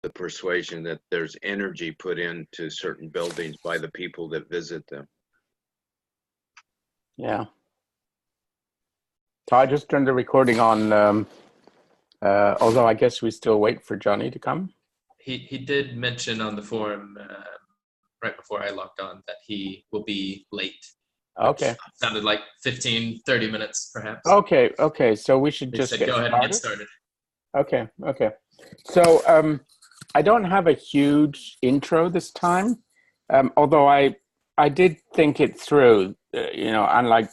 the persuasion that there's energy put into certain buildings by the people that visit them. Yeah. So I just turned the recording on, although I guess we still wait for Johnny to come. He did mention on the forum right before I logged on that he will be late. Okay. Sounded like 15, 30 minutes perhaps. Okay. So we should just go ahead and get started. Okay. So I don't have a huge intro this time, although I did think it through, unlike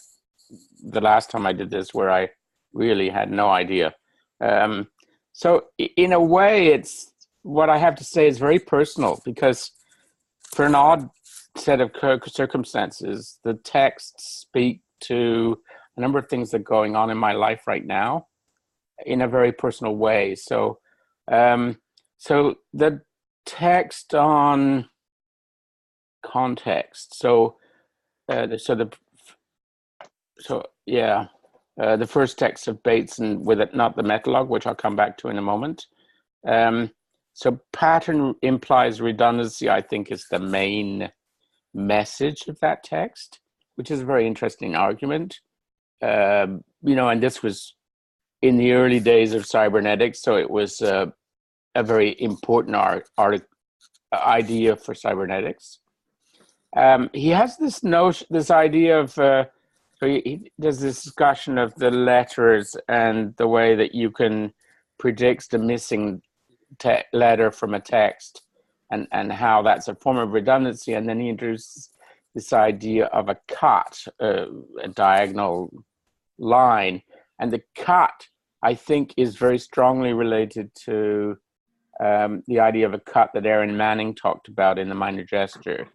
the last time I did this where I really had no idea. So in a way, it's what I have to say is very personal, because for an odd set of circumstances, the texts speak to a number of things that are going on in my life right now in a very personal way. So the text on context. The first text of Bateson with it, not the Metalogue, which I'll come back to in a moment. So pattern implies redundancy, I think, is the main message of that text, which is a very interesting argument. And this was in the early days of cybernetics, so it was a very important idea for cybernetics. He has this notion, this idea of, he does this discussion of the letters and the way that you can predict the missing letter from a text, and how that's a form of redundancy. And then he introduces this idea of a cut, a diagonal line. And the cut, I think, is very strongly related to the idea of a cut that Erin Manning talked about in The Minor Gesture,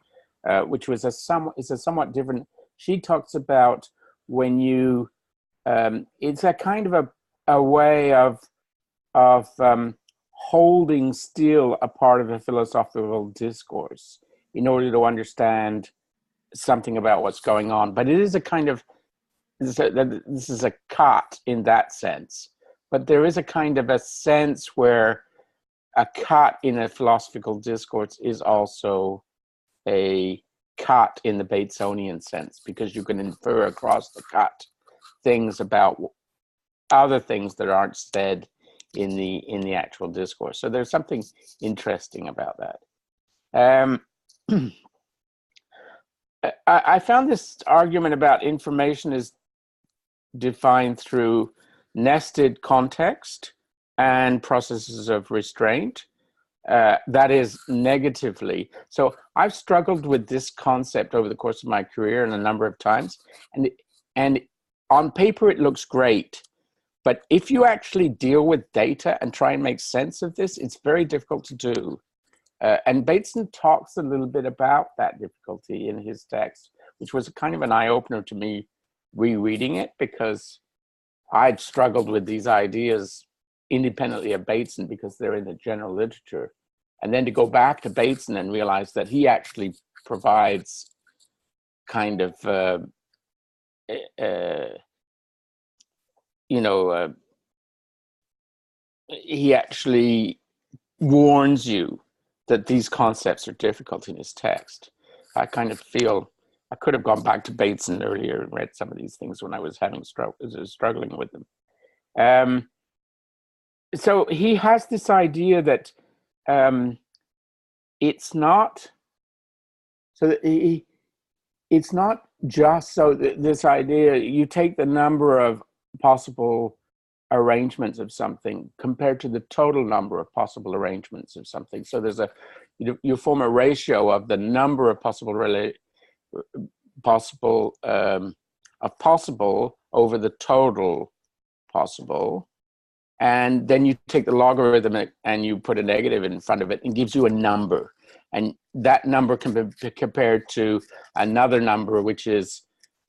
which was a somewhat different. She talks about when you, it's a kind of a way of holding still a part of a philosophical discourse in order to understand something about what's going on. But it is a kind of, this is a cut in that sense. But there is a kind of a sense where a cut in a philosophical discourse is also a cut in the Batesonian sense, because you can infer across the cut things about other things that aren't said in the actual discourse. So there's something interesting about that. I found this argument about information is defined through nested context and processes of restraint. That is negatively. So I've struggled with this concept over the course of my career and a number of times. And on paper, it looks great. But if you actually deal with data and try and make sense of this, it's very difficult to do. And Bateson talks a little bit about that difficulty in his text, which was kind of an eye-opener to me rereading it, because I'd struggled with these ideas independently of Bateson because they're in the general literature. And then to go back to Bateson and realize that he actually provides kind of, he actually warns you that these concepts are difficult in his text. I kind of feel I could have gone back to Bateson earlier and read some of these things when I was struggling with them. So he has this idea that it's not just so this idea, you take the number of possible arrangements of something compared to the total number of possible arrangements of something. So there's you form a ratio of the number of possible over the total possible. And then you take the logarithm and you put a negative in front of it and gives you a number. And that number can be compared to another number, which is,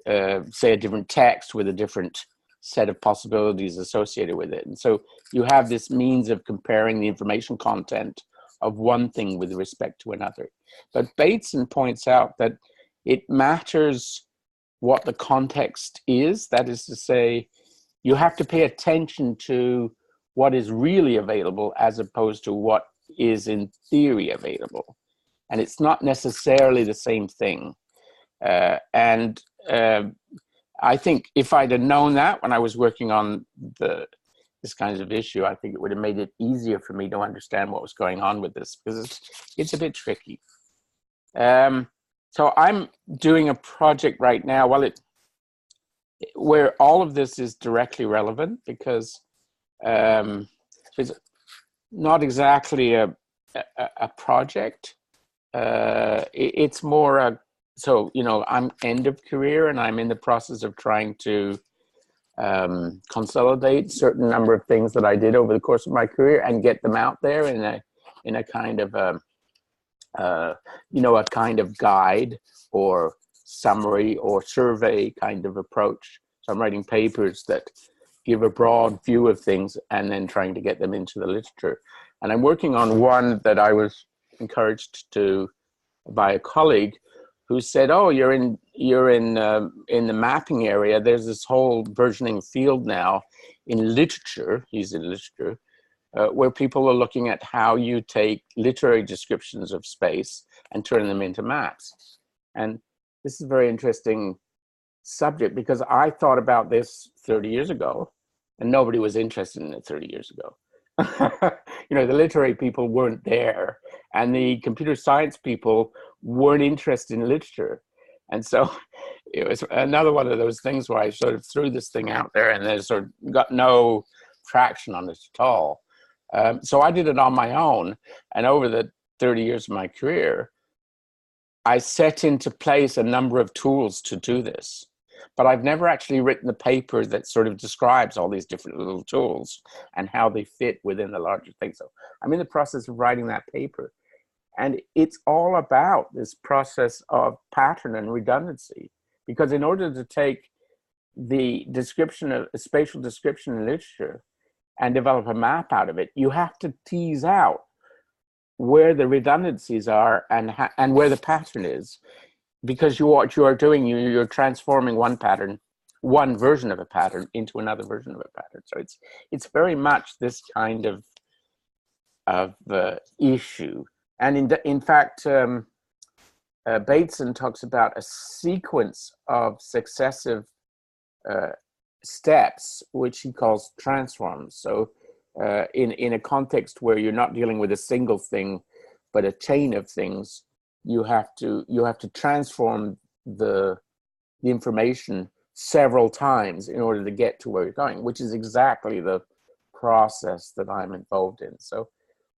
say, a different text with a different set of possibilities associated with it. And so you have this means of comparing the information content of one thing with respect to another. But Bateson points out that it matters what the context is. That is to say, you have to pay attention to what is really available as opposed to what is in theory available, and it's not necessarily the same thing. And I think if I'd have known that when I was working on this kind of issue, I think it would have made it easier for me to understand what was going on with this, because it's a bit tricky. So I'm doing a project right now, where all of this is directly relevant, because it's not exactly a project. It's more so, you know, I'm end of career and I'm in the process of trying to consolidate certain number of things that I did over the course of my career and get them out there in a kind of you know, a kind of guide or summary or survey kind of approach. So I'm writing papers that give a broad view of things and then trying to get them into the literature. And I'm working on one that I was encouraged to by a colleague who said, "Oh, you're in the mapping area. There's this whole versioning field now in literature." He's in literature, where people are looking at how you take literary descriptions of space and turn them into maps. And this is a very interesting subject, because I thought about this 30 years ago, and nobody was interested in it 30 years ago. You know, the literary people weren't there, and the computer science people weren't interested in literature. And so it was another one of those things where I sort of threw this thing out there and then sort of got no traction on it at all. So I did it on my own, and over the 30 years of my career, I set into place a number of tools to do this. But I've never actually written a paper that sort of describes all these different little tools and how they fit within the larger thing. So I'm in the process of writing that paper. And it's all about this process of pattern and redundancy. Because in order to take the description of a spatial description in literature and develop a map out of it, you have to tease out where the redundancies are and where the pattern is. Because what you are doing, you're transforming one pattern, one version of a pattern, into another version of a pattern. So it's very much this kind of issue. And in fact, Bateson talks about a sequence of successive steps, which he calls transforms. So in a context where you're not dealing with a single thing, but a chain of things, you have to transform the information several times in order to get to where you're going, which is exactly the process that I'm involved in. So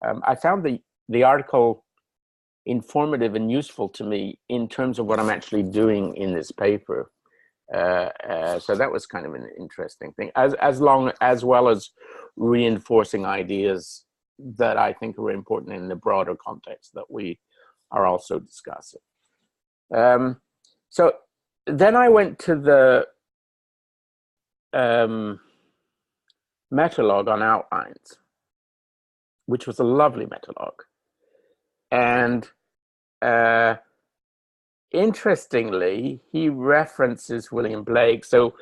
I found the article informative and useful to me in terms of what I'm actually doing in this paper. So that was kind of an interesting thing, as well as reinforcing ideas that I think are important in the broader context that we are also discussing. So then I went to the Metalogue on outlines, which was a lovely Metalogue. And interestingly, he references William Blake. So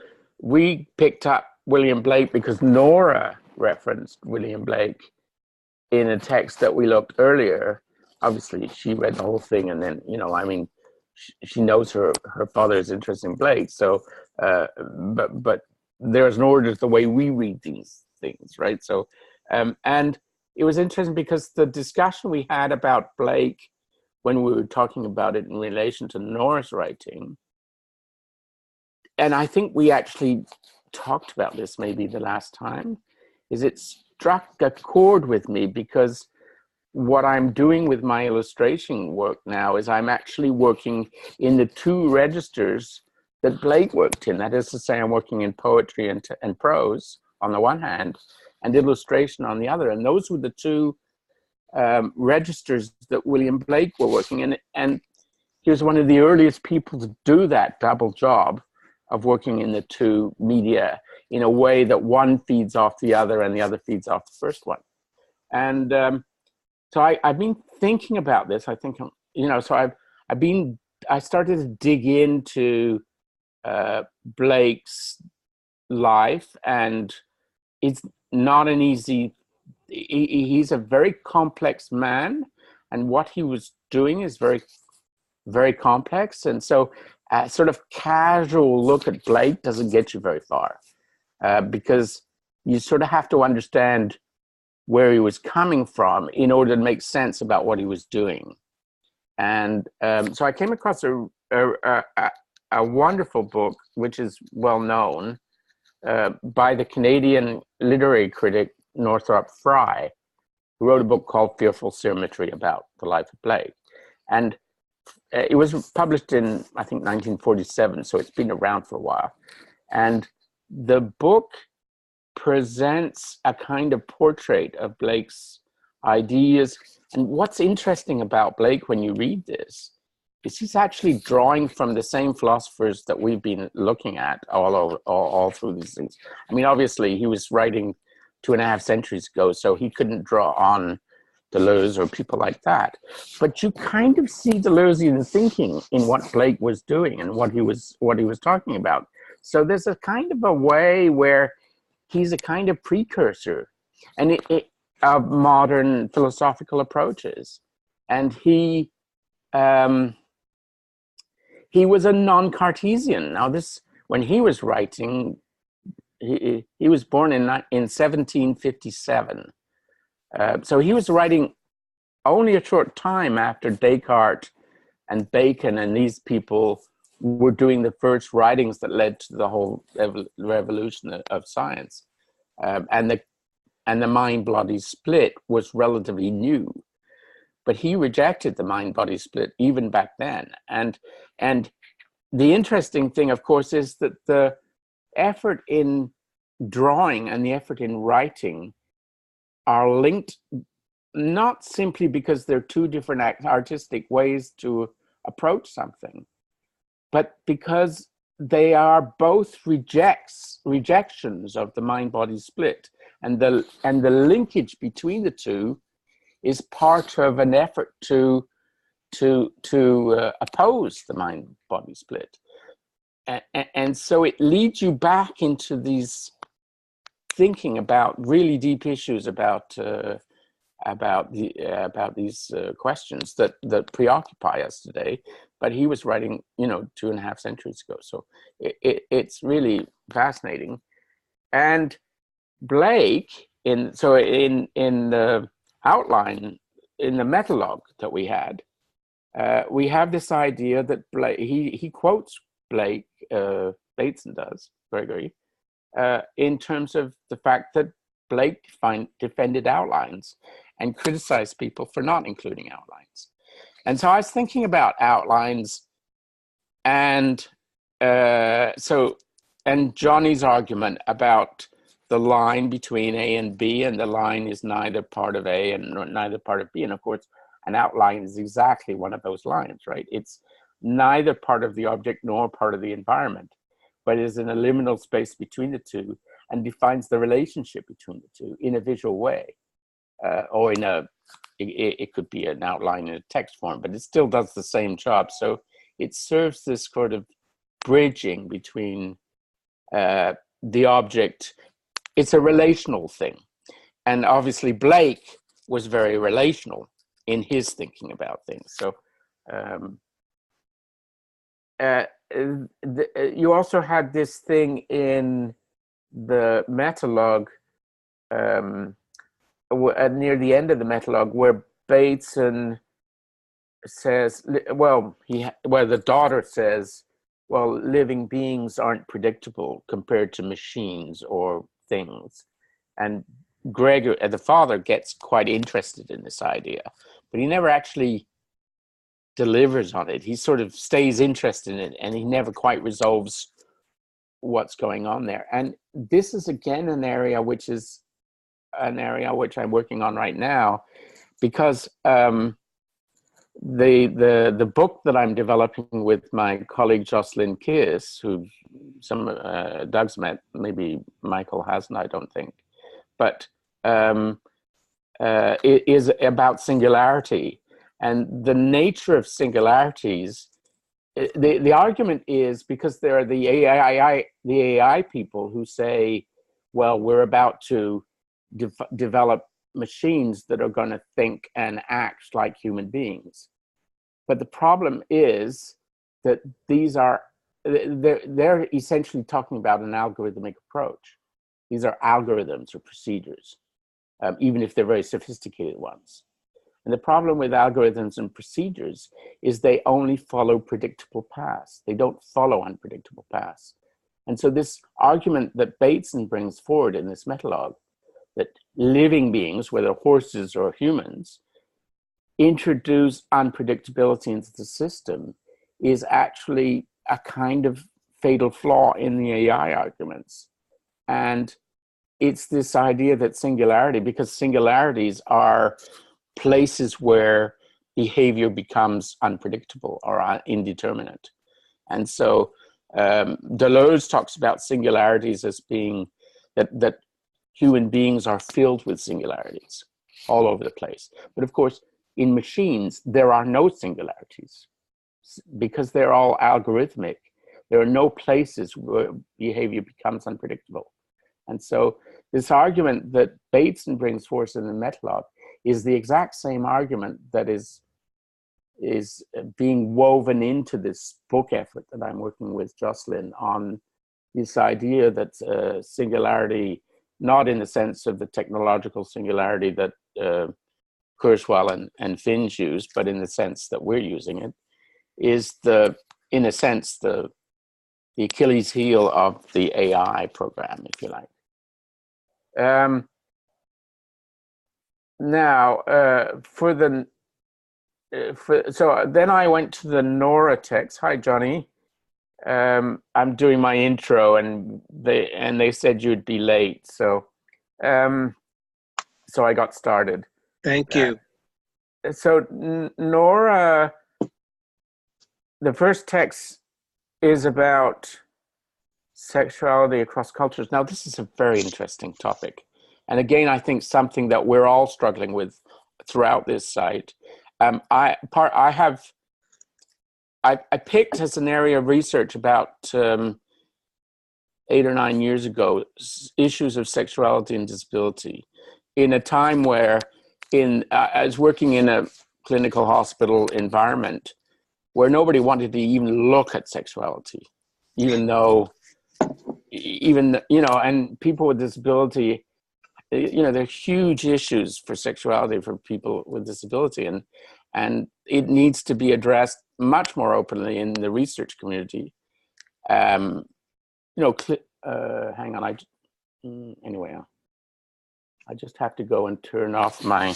we picked up William Blake because Nora referenced William Blake in a text that we looked earlier. Obviously, she read the whole thing, and then, you know, I mean, she knows her father's interest in Blake. So, but there's an order to the way we read these things, right? So, and it was interesting because the discussion we had about Blake when we were talking about it in relation to Nora's writing, and I think we actually talked about this maybe the last time, is it struck a chord with me, because what I'm doing with my illustration work now is I'm actually working in the two registers that Blake worked in. That is to say, I'm working in poetry and prose on the one hand, and illustration on the other. And those were the two registers that William Blake were working in. And he was one of the earliest people to do that double job of working in the two media in a way that one feeds off the other and the other feeds off the first one. And so I've been thinking about this. I think, you know, so I started to dig into Blake's life, and it's not an easy he's a very complex man, and what he was doing is very, very complex. And so a sort of casual look at Blake doesn't get you very far, because you sort of have to understand where he was coming from in order to make sense about what he was doing. And so I came across a wonderful book, which is well known, by the Canadian literary critic Northrop Frye, who wrote a book called Fearful Symmetry about the life of Blake. And it was published in, I think, 1947, so it's been around for a while. And the book presents a kind of portrait of Blake's ideas. And what's interesting about Blake when you read this is he's actually drawing from the same philosophers that we've been looking at all through these things. I mean, obviously, he was writing 2.5 centuries ago, so he couldn't draw on Deleuze or people like that. But you kind of see Deleuzean thinking in what Blake was doing and what he was talking about. So there's a kind of a way where he's a kind of precursor of modern philosophical approaches. And he was a non-Cartesian. Now when he was writing, he was born in 1757. So he was writing only a short time after Descartes and Bacon and these people were doing the first writings that led to the whole revolution of science. And the mind-body split was relatively new. But he rejected the mind-body split even back then. And the interesting thing, of course, is that the effort in drawing and the effort in writing are linked, not simply because they're two different artistic ways to approach something, but because they are both rejections of the mind-body split. And the linkage between the two is part of an effort to oppose the mind-body split. And so it leads you back into these thinking about really deep issues about these questions that preoccupy us today. But he was writing, 2.5 centuries ago. So it's really fascinating. And Blake, in the outline, in the Metalogue that we had, we have this idea that Blake, he quotes Blake, Bateson does, Gregory, in terms of the fact that Blake defended outlines and criticized people for not including outlines. And so I was thinking about outlines, and Johnny's argument about the line between A and B, and the line is neither part of A and neither part of B. And of course, an outline is exactly one of those lines, right? It's neither part of the object nor part of the environment, but is in a liminal space between the two and defines the relationship between the two in a visual way, or it could be an outline in a text form, but it still does the same job. So it serves this sort of bridging between the object. It's a relational thing. And obviously Blake was very relational in his thinking about things. So you also had this thing in the Metalogue, near the end of the Metalogue, where Bateson says, the daughter says, well, living beings aren't predictable compared to machines or things. And Gregory, the father, gets quite interested in this idea, but he never actually delivers on it. He sort of stays interested in it, and he never quite resolves what's going on there. And this is again an area which I'm working on right now, because the book that I'm developing with my colleague Jocelyn Kiss, who Doug's met, maybe Michael hasn't, I don't think, but it is about singularity. And the nature of singularities, the argument is because there are the AI people who say, well, we're about to develop machines that are going to think and act like human beings. But the problem is that these are, they're essentially talking about an algorithmic approach. These are algorithms or procedures, even if they're very sophisticated ones. And the problem with algorithms and procedures is they only follow predictable paths. They don't follow unpredictable paths. And so this argument that Bateson brings forward in this Metalogue, that living beings, whether horses or humans, introduce unpredictability into the system, is actually a kind of fatal flaw in the AI arguments. And it's this idea that singularity, because singularities are places where behavior becomes unpredictable or indeterminate. And so Deleuze talks about singularities as being that human beings are filled with singularities all over the place. But of course, in machines, there are no singularities because they're all algorithmic. There are no places where behavior becomes unpredictable. And so this argument that Bateson brings forth in the Metalogue is the exact same argument that is being woven into this book effort that I'm working with Jocelyn on, this idea that singularity, not in the sense of the technological singularity that Kurzweil and Finch use, but in the sense that we're using it, is in a sense, the Achilles heel of the AI program, if you like. Now, so then I went to the Nora text. Hi, Johnny. I'm doing my intro, and they said you'd be late, so so I got started. Thank you. So Nora, the first text is about sexuality across cultures. Now, this is a very interesting topic, and again, I think something that we're all struggling with throughout this site. I picked as an area of research about 8 or 9 years ago issues of sexuality and disability in a time where I was working in a clinical hospital environment where nobody wanted to even look at sexuality, even and people with disability, there are huge issues for sexuality for people with disability, and it needs to be addressed much more openly in the research community. Hang on, anyway, I just have to go and turn off my.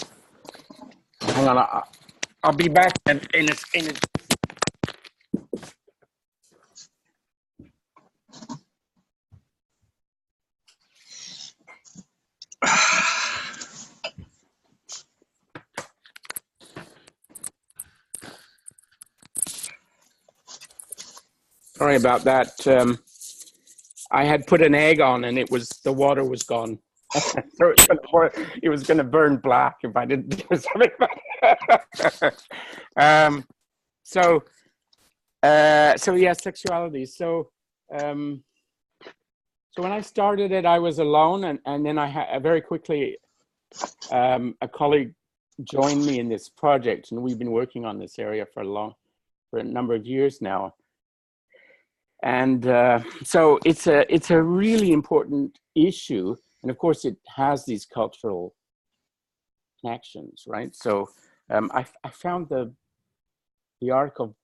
Hang on, I'll be back in a. Sorry about that. I had put an egg on, and the water was gone. So it was going to burn black if I didn't do something about it. So yeah, sexuality. So when I started it, I was alone, and then I very quickly a colleague joined me in this project, and we've been working on this area for a number of years now. And so it's a really important issue, and of course it has these cultural connections, right? So I found the article,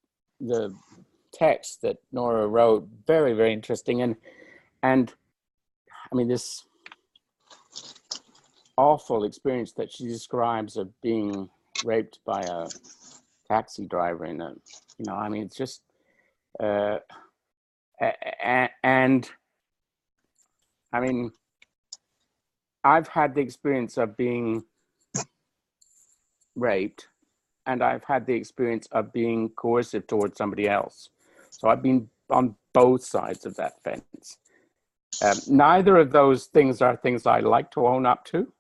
the text that Nora wrote, very, very interesting, and I mean, this awful experience that she describes of being raped by a taxi driver I mean, it's just and I mean, I've had the experience of being raped, and I've had the experience of being coercive towards somebody else. So I've been on both sides of that fence. Neither of those things are things I like to own up to.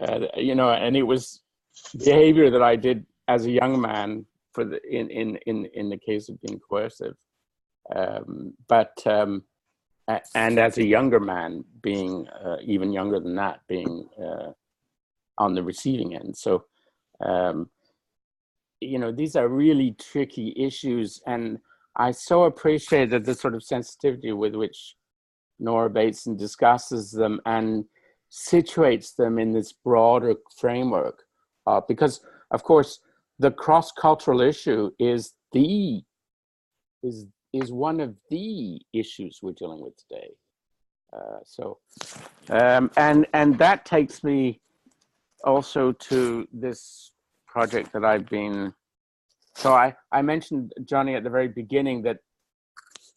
And it was behavior that I did as a young man in the case of being coercive. But and as a younger man, being even younger than that, being on the receiving end. So, you know, these are really tricky issues, and I so appreciated the sort of sensitivity with which Nora Bateson discusses them and situates them in this broader framework, because, of course, the cross-cultural issue is one of the issues we're dealing with today. And that takes me also to this project that I've been. So I mentioned, Johnny, at the very beginning that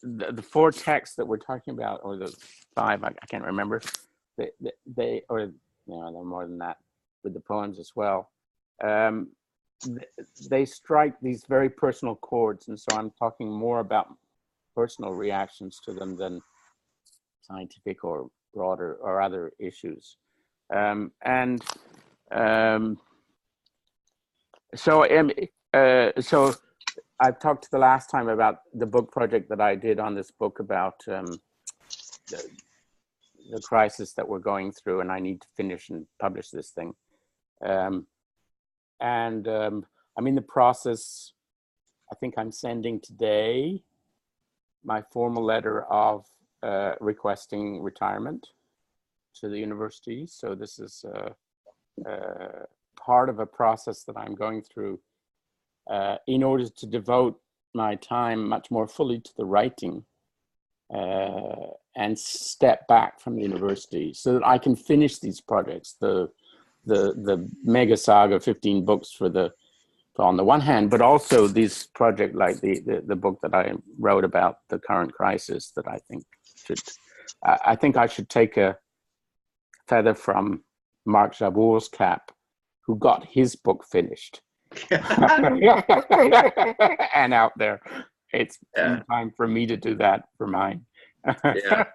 the 4 texts that we're talking about, or the 5, I can't remember, they or you know, they're more than that with the poems as well. They strike these very personal chords, and so I'm talking more about personal reactions to them than scientific or broader or other issues. So I've talked the last time about the book project that I did on this book about the crisis that we're going through, and I need to finish and publish this thing. I'm in the process. I think I'm sending today my formal letter of requesting retirement to the university. So this is part of a process that I'm going through in order to devote my time much more fully to the writing and step back from the university so that I can finish these projects, the mega saga, 15 books on the one hand, but also these projects like the book that I wrote about the current crisis that I think I should take a feather from Mark Jabour's cap, who got his book finished and out there. It's time for me to do that for mine. Yeah,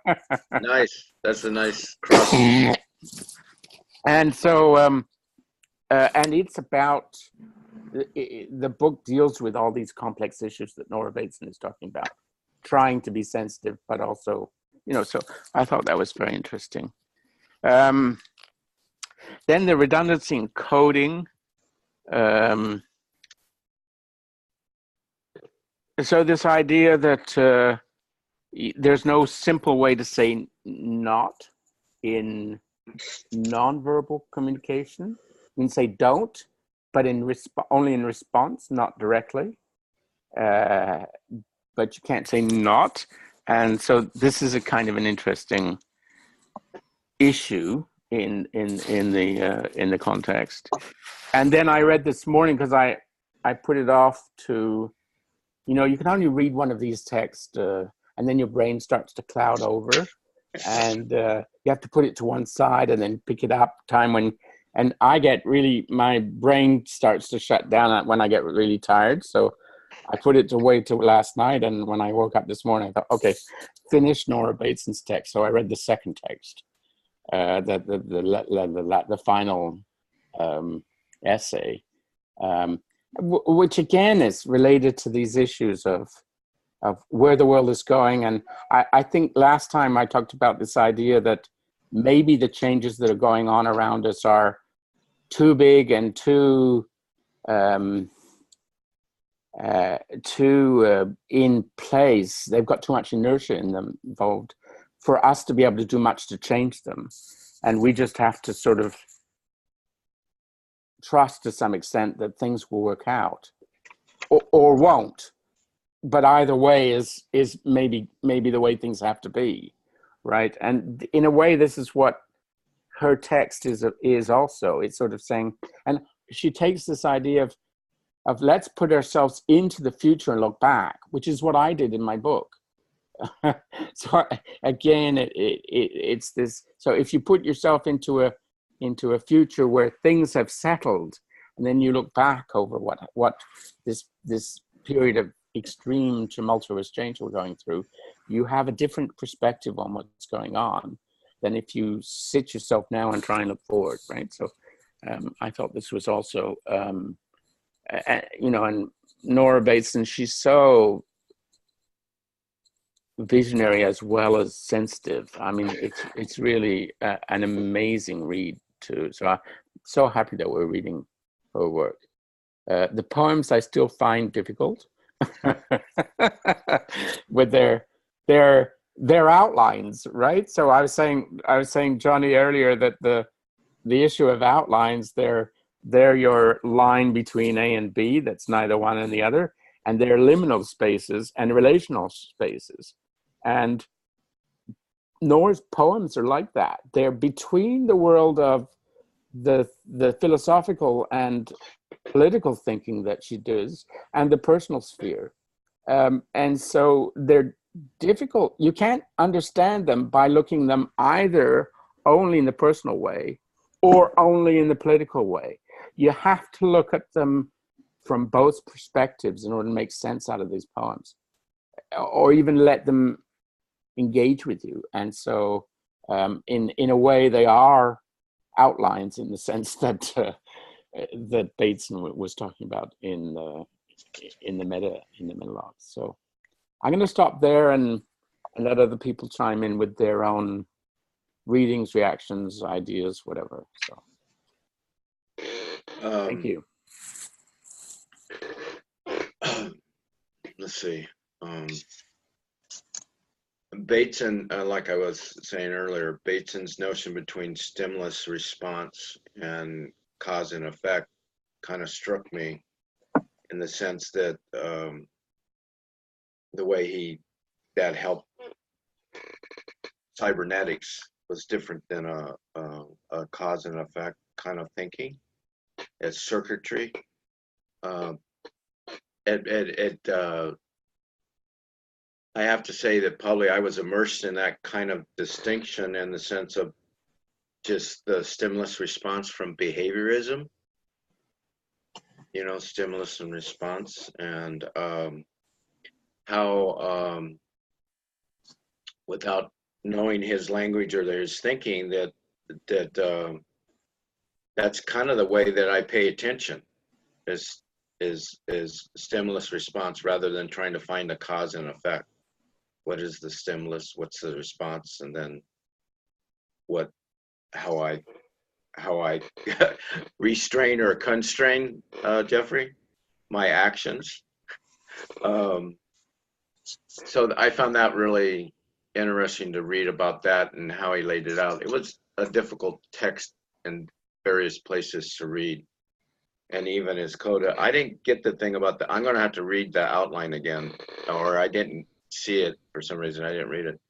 nice. That's a nice cross. And so, and it's about, the book deals with all these complex issues that Nora Bateson is talking about, trying to be sensitive, but also, you know, so I thought that was very interesting. Then the redundancy in coding. So this idea that there's no simple way to say not in nonverbal communication. You can say don't, but only in response, not directly. But you can't say not. And so this is a kind of an interesting issue in the context. And then I read this morning, because I put it off to, you know, you can only read one of these texts and then your brain starts to cloud over, and you have to put it to one side and then pick it up and I get really, my brain starts to shut down when I get really tired. So I put it away till last night, and when I woke up this morning, I thought, okay, finish Nora Bateson's text. So I read the second text, the final essay, which again is related to these issues of where the world is going. And I think last time I talked about this idea that maybe the changes that are going on around us are too big and too in place. They've got too much inertia in them involved for us to be able to do much to change them. And we just have to sort of trust to some extent that things will work out or won't. But either way is maybe the way things have to be, right? And in a way, this is what her text is also. It's sort of saying, and she takes this idea of let's put ourselves into the future and look back, which is what I did in my book. So again, it's this. So if you put yourself into a future where things have settled, and then you look back over what this period of extreme tumultuous change we're going through, you have a different perspective on what's going on than if you sit yourself now and try and look forward, right? So I thought this was also, you know, and Nora Bateson, she's so visionary as well as sensitive. I mean, it's really an amazing read too. So I'm so happy that we're reading her work. The poems I still find difficult with their outlines, right? So I was saying, Johnny, earlier that the issue of outlines, they're your line between A and B that's neither one and the other, and they're liminal spaces and relational spaces. And Nora's poems are like that. They're between the world of the philosophical and political thinking that she does and the personal sphere. And so they're difficult. You can't understand them by looking them either only in the personal way or only in the political way. You have to look at them from both perspectives in order to make sense out of these poems, or even let them engage with you. And so in a way, they are outlines in the sense that that Bateson was talking about in the Metalogue. So I'm going to stop there and let other people chime in with their own readings, reactions, ideas, whatever. So thank you. Let's see. Bateson, like I was saying earlier, Bateson's notion between stimulus response and cause and effect kind of struck me in the sense that the way that helped cybernetics was different than a cause and effect kind of thinking. It's circuitry. I have to say that probably I was immersed in that kind of distinction in the sense of just the stimulus response from behaviorism, stimulus and response, and how without knowing his language or his thinking, that's kind of the way that I pay attention, is stimulus response rather than trying to find a cause and effect. What is the stimulus? What's the response? And then how I restrain or constrain, Geoffrey, my actions. So I found that really interesting to read about that and how he laid it out. It was a difficult text in various places to read. And even his coda, I didn't get the thing about I'm going to have to read the outline again, or I didn't see it for some reason. I didn't read it.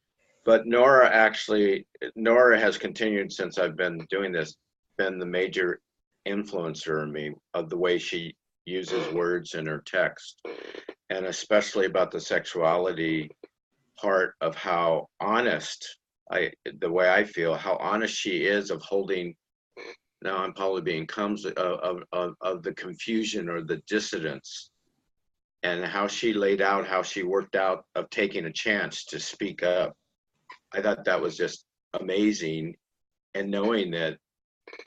But Nora has continued since I've been doing this, been the major influencer in me of the way she uses words in her text, and especially about the sexuality part of how honest, the way I feel, how honest she is of holding. Now I'm probably being of the confusion or the dissidence, and how she laid out, how she worked out of taking a chance to speak up. I thought that was just amazing, and knowing that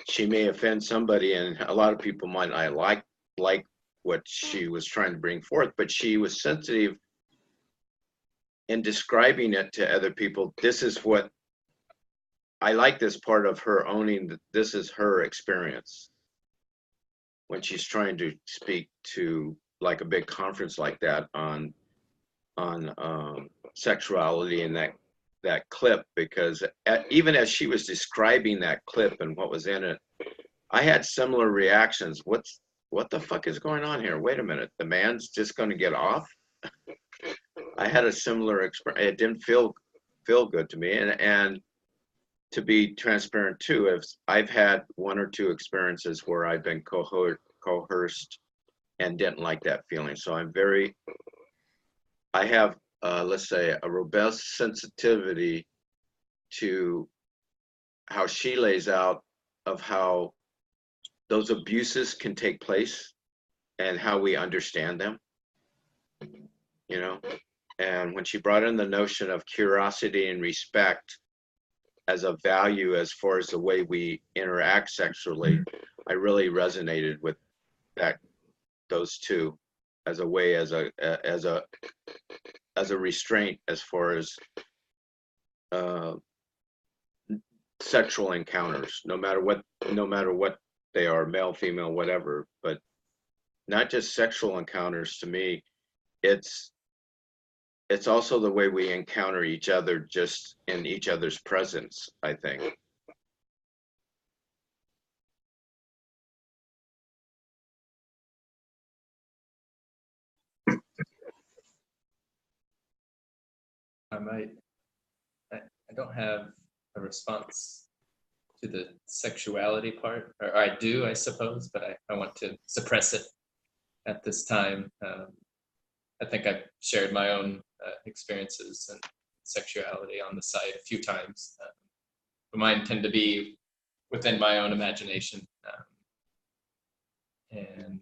she may offend somebody, and a lot of people might not like what she was trying to bring forth, but she was sensitive in describing it to other people. This is what I like, this part of her owning that this is her experience when she's trying to speak to like a big conference like that on sexuality and that clip, because even as she was describing that clip and what was in it, I had similar reactions. What the fuck is going on here? Wait a minute, the man's just going to get off? I had a similar experience. It didn't feel good to me, and to be transparent too, if I've had one or two experiences where I've been coerced and didn't like that feeling. So I have, let's say, a robust sensitivity to how she lays out of how those abuses can take place and how we understand them, And when she brought in the notion of curiosity and respect as a value as far as the way we interact sexually, I really resonated with those two as a way, as a as a restraint as far as sexual encounters, no matter what they are, male, female, whatever. But not just sexual encounters. To me, it's also the way we encounter each other, just in each other's presence, I think. I don't have a response to the sexuality part, or I do, I suppose, but I want to suppress it at this time. I think I've shared my own experiences and sexuality on the site a few times. But mine tend to be within my own imagination. And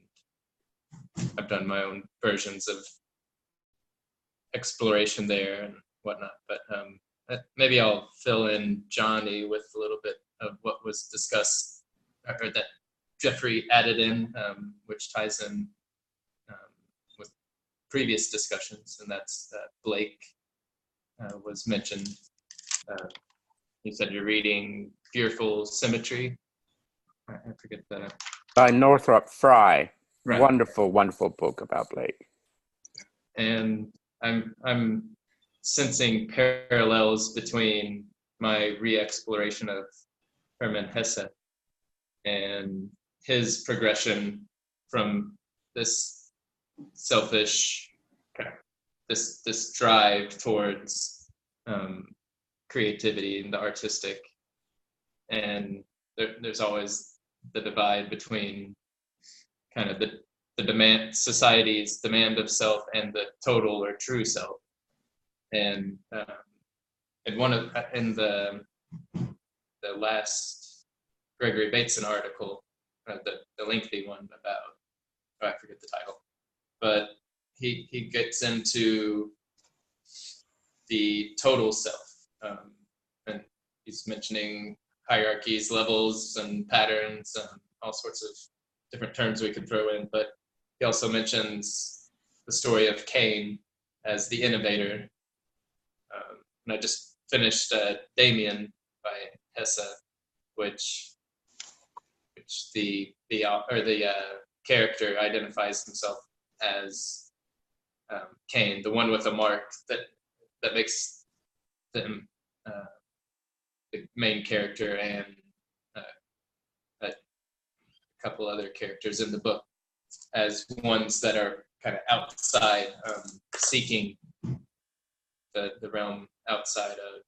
I've done my own versions of exploration there and whatnot. But maybe I'll fill in Johnny with a little bit of what was discussed, or that Geoffrey added in, which ties in with previous discussions, and that's Blake was mentioned. You said you're reading Fearful Symmetry. I forget the... By Northrop Frye. Right. Wonderful, wonderful book about Blake. And I'm sensing parallels between my re-exploration of Hermann Hesse and his progression from this selfish, this drive towards creativity and the artistic, and there's always the divide between kind of the demand, society's demand of self, and the total or true self. And in the last Gregory Bateson article, the lengthy one about, I forget the title, but he gets into the total self, and he's mentioning hierarchies, levels, and patterns, and all sorts of different terms we could throw in. But he also mentions the story of Cain as the innovator. And I just finished Damien by Hesse, which the character identifies himself as Cain, the one with a mark that makes them the main character and a couple other characters in the book as ones that are kind of outside, seeking the realm outside of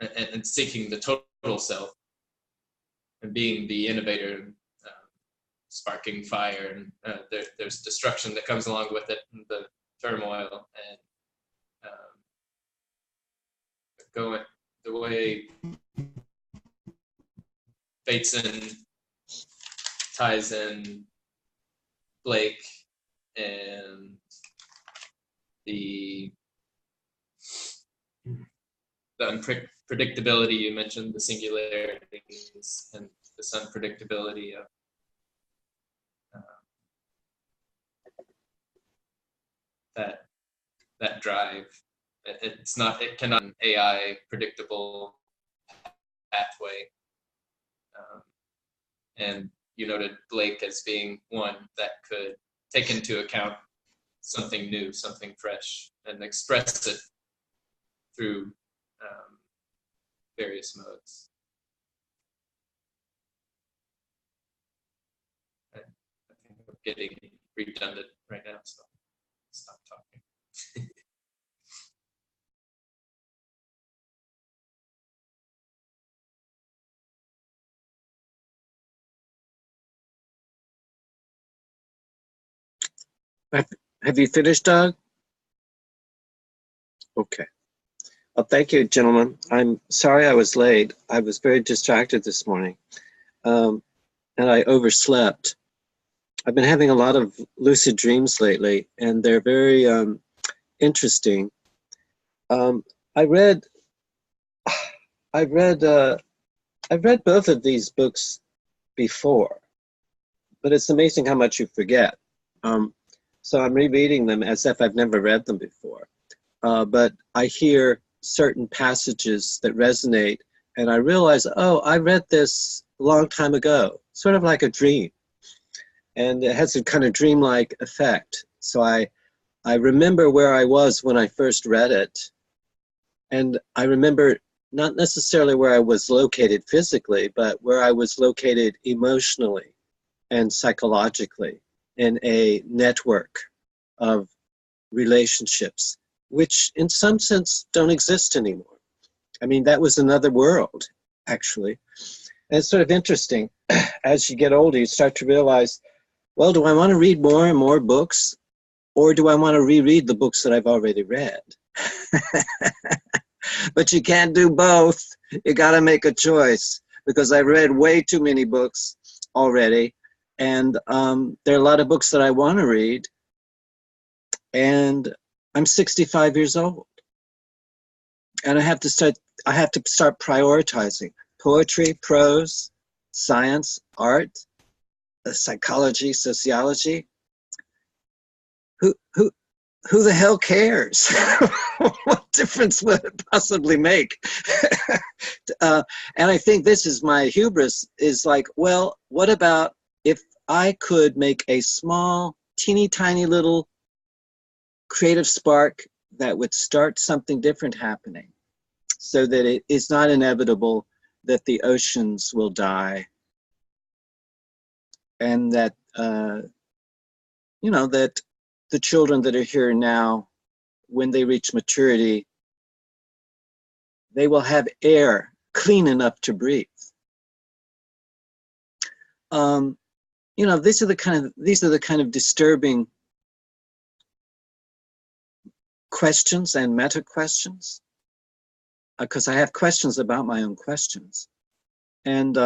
that, and seeking the total self, and being the innovator, sparking fire, and there's destruction that comes along with it, and the turmoil, and going the way Bateson ties in Blake and the unpredictability you mentioned, the singularities, and this unpredictability of that drive. It cannot be an AI predictable pathway. And you noted Blake as being one that could take into account something new, something fresh, and express it through various modes. I think I'm getting redundant right now, so I'll stop talking. Have you finished, Doug? Okay. Well, thank you, gentlemen. I'm sorry I was late. I was very distracted this morning, and I overslept. I've been having a lot of lucid dreams lately, and they're very interesting. I've read both of these books before, but it's amazing how much you forget. So I'm rereading them as if I've never read them before. But I hear certain passages that resonate, and I realize, oh, I read this a long time ago, sort of like a dream. And it has a kind of dreamlike effect. So I remember where I was when I first read it. And I remember not necessarily where I was located physically, but where I was located emotionally and psychologically in a network of relationships, which in some sense don't exist anymore. I mean, that was another world, actually. And it's sort of interesting. As you get older, you start to realize, well, do I want to read more and more books, or do I want to reread the books that I've already read? But you can't do both. You got to make a choice, because I've read way too many books already, and there are a lot of books that I want to read, and I'm 65 years old, and I have to start prioritizing poetry, prose, science, art, psychology, sociology. Who the hell cares? What difference would it possibly make? And I think this is my hubris, is like, well, what about if I could make a small, teeny tiny little creative spark that would start something different happening, so that it is not inevitable that the oceans will die, and that, that the children that are here now, when they reach maturity, they will have air clean enough to breathe. These are the kind of disturbing questions and meta questions, because I have questions about my own questions. And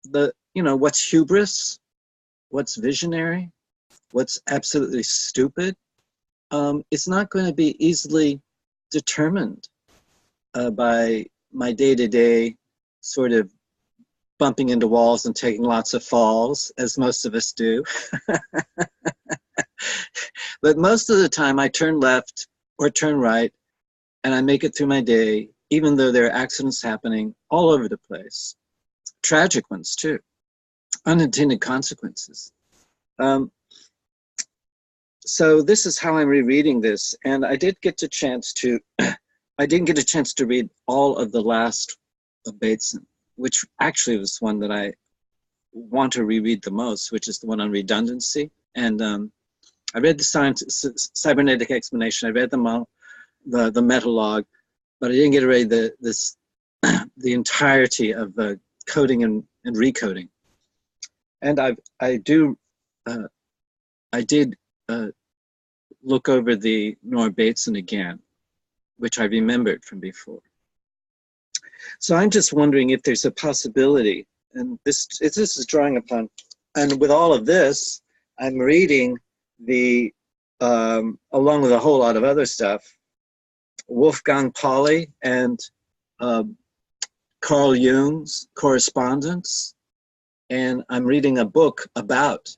what's hubris, what's visionary, what's absolutely stupid, is not going to be easily determined by my day-to-day sort of bumping into walls and taking lots of falls, as most of us do. But most of the time I turn left or turn right, and I make it through my day, even though there are accidents happening all over the place. Tragic ones too, unintended consequences. So this is how I'm rereading this, and I didn't get a chance to read all of the last of Bateson, which actually was one that I want to reread the most, which is the one on redundancy. And I read the Cybernetic Explanation. I read the Metalogue, but I didn't get to read the entirety of coding and recoding. And I did look over the Nora Bateson again, which I remembered from before. So I'm just wondering if there's a possibility, and this is drawing upon, and with all of this, I'm reading along with a whole lot of other stuff, Wolfgang Pauli and Carl Jung's correspondence, and I'm reading a book about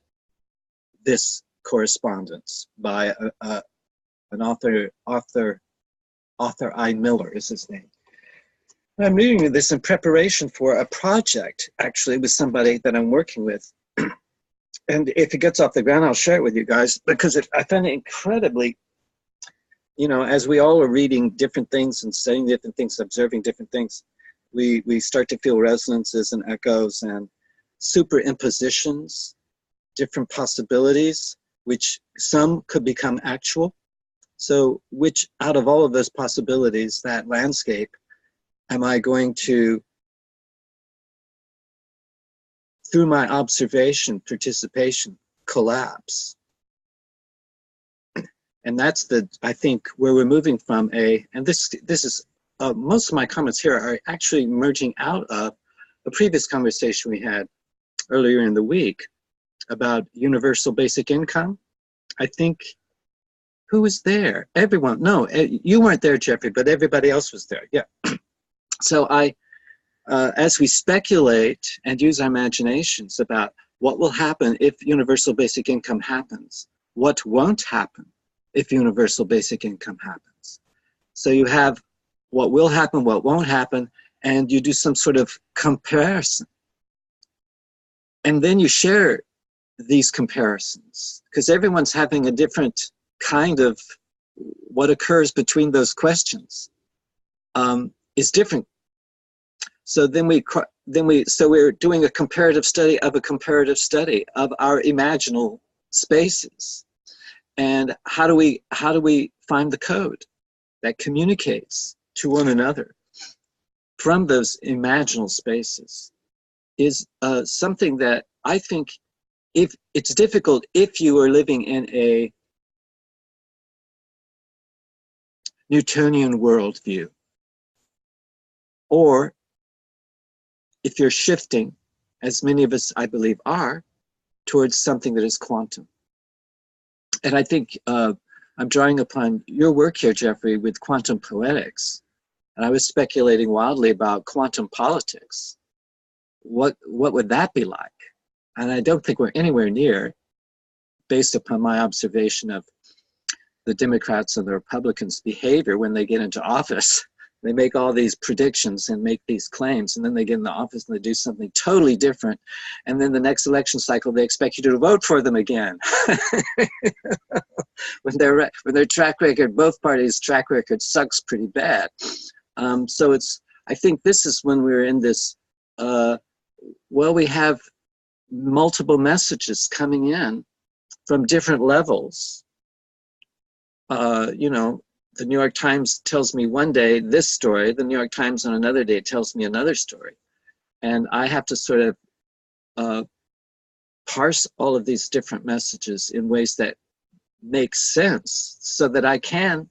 this correspondence by an author I. Miller is his name. And I'm reading this in preparation for a project, actually, with somebody that I'm working with. And if it gets off the ground, I'll share it with you guys, because I find it incredibly, as we all are reading different things and studying different things, observing different things, we start to feel resonances and echoes and superimpositions, different possibilities, which some could become actual. So which out of all of those possibilities, that landscape, am I going to, through my observation, participation, collapse? And that's I think, where we're moving from and this is, most of my comments here are actually emerging out of a previous conversation we had earlier in the week about universal basic income. I think, who was there? Everyone, no, you weren't there, Geoffrey, but everybody else was there, yeah. So as we speculate and use our imaginations about what will happen if universal basic income happens, what won't happen if universal basic income happens. So you have what will happen, what won't happen, and you do some sort of comparison. And then you share these comparisons, because everyone's having a different kind of what occurs between those questions is different. So then we're doing a comparative study of our imaginal spaces. And how do we find the code that communicates to one another from those imaginal spaces is something that I think, if it's difficult if you are living in a Newtonian worldview, or if you're shifting, as many of us I believe are, towards something that is quantum. And I think I'm drawing upon your work here, Geoffrey, with quantum poetics. And I was speculating wildly about quantum politics. What would that be like? And I don't think we're anywhere near, based upon my observation of the Democrats and the Republicans' behavior when they get into office. They make all these predictions and make these claims, and then they get in the office and they do something totally different. And then the next election cycle, they expect you to vote for them again. when their track record, both parties' track record sucks pretty bad. So I think this is when we're in this, we have multiple messages coming in from different levels. The New York Times tells me one day this story, the New York Times on another day tells me another story. And I have to sort of parse all of these different messages in ways that make sense so that I can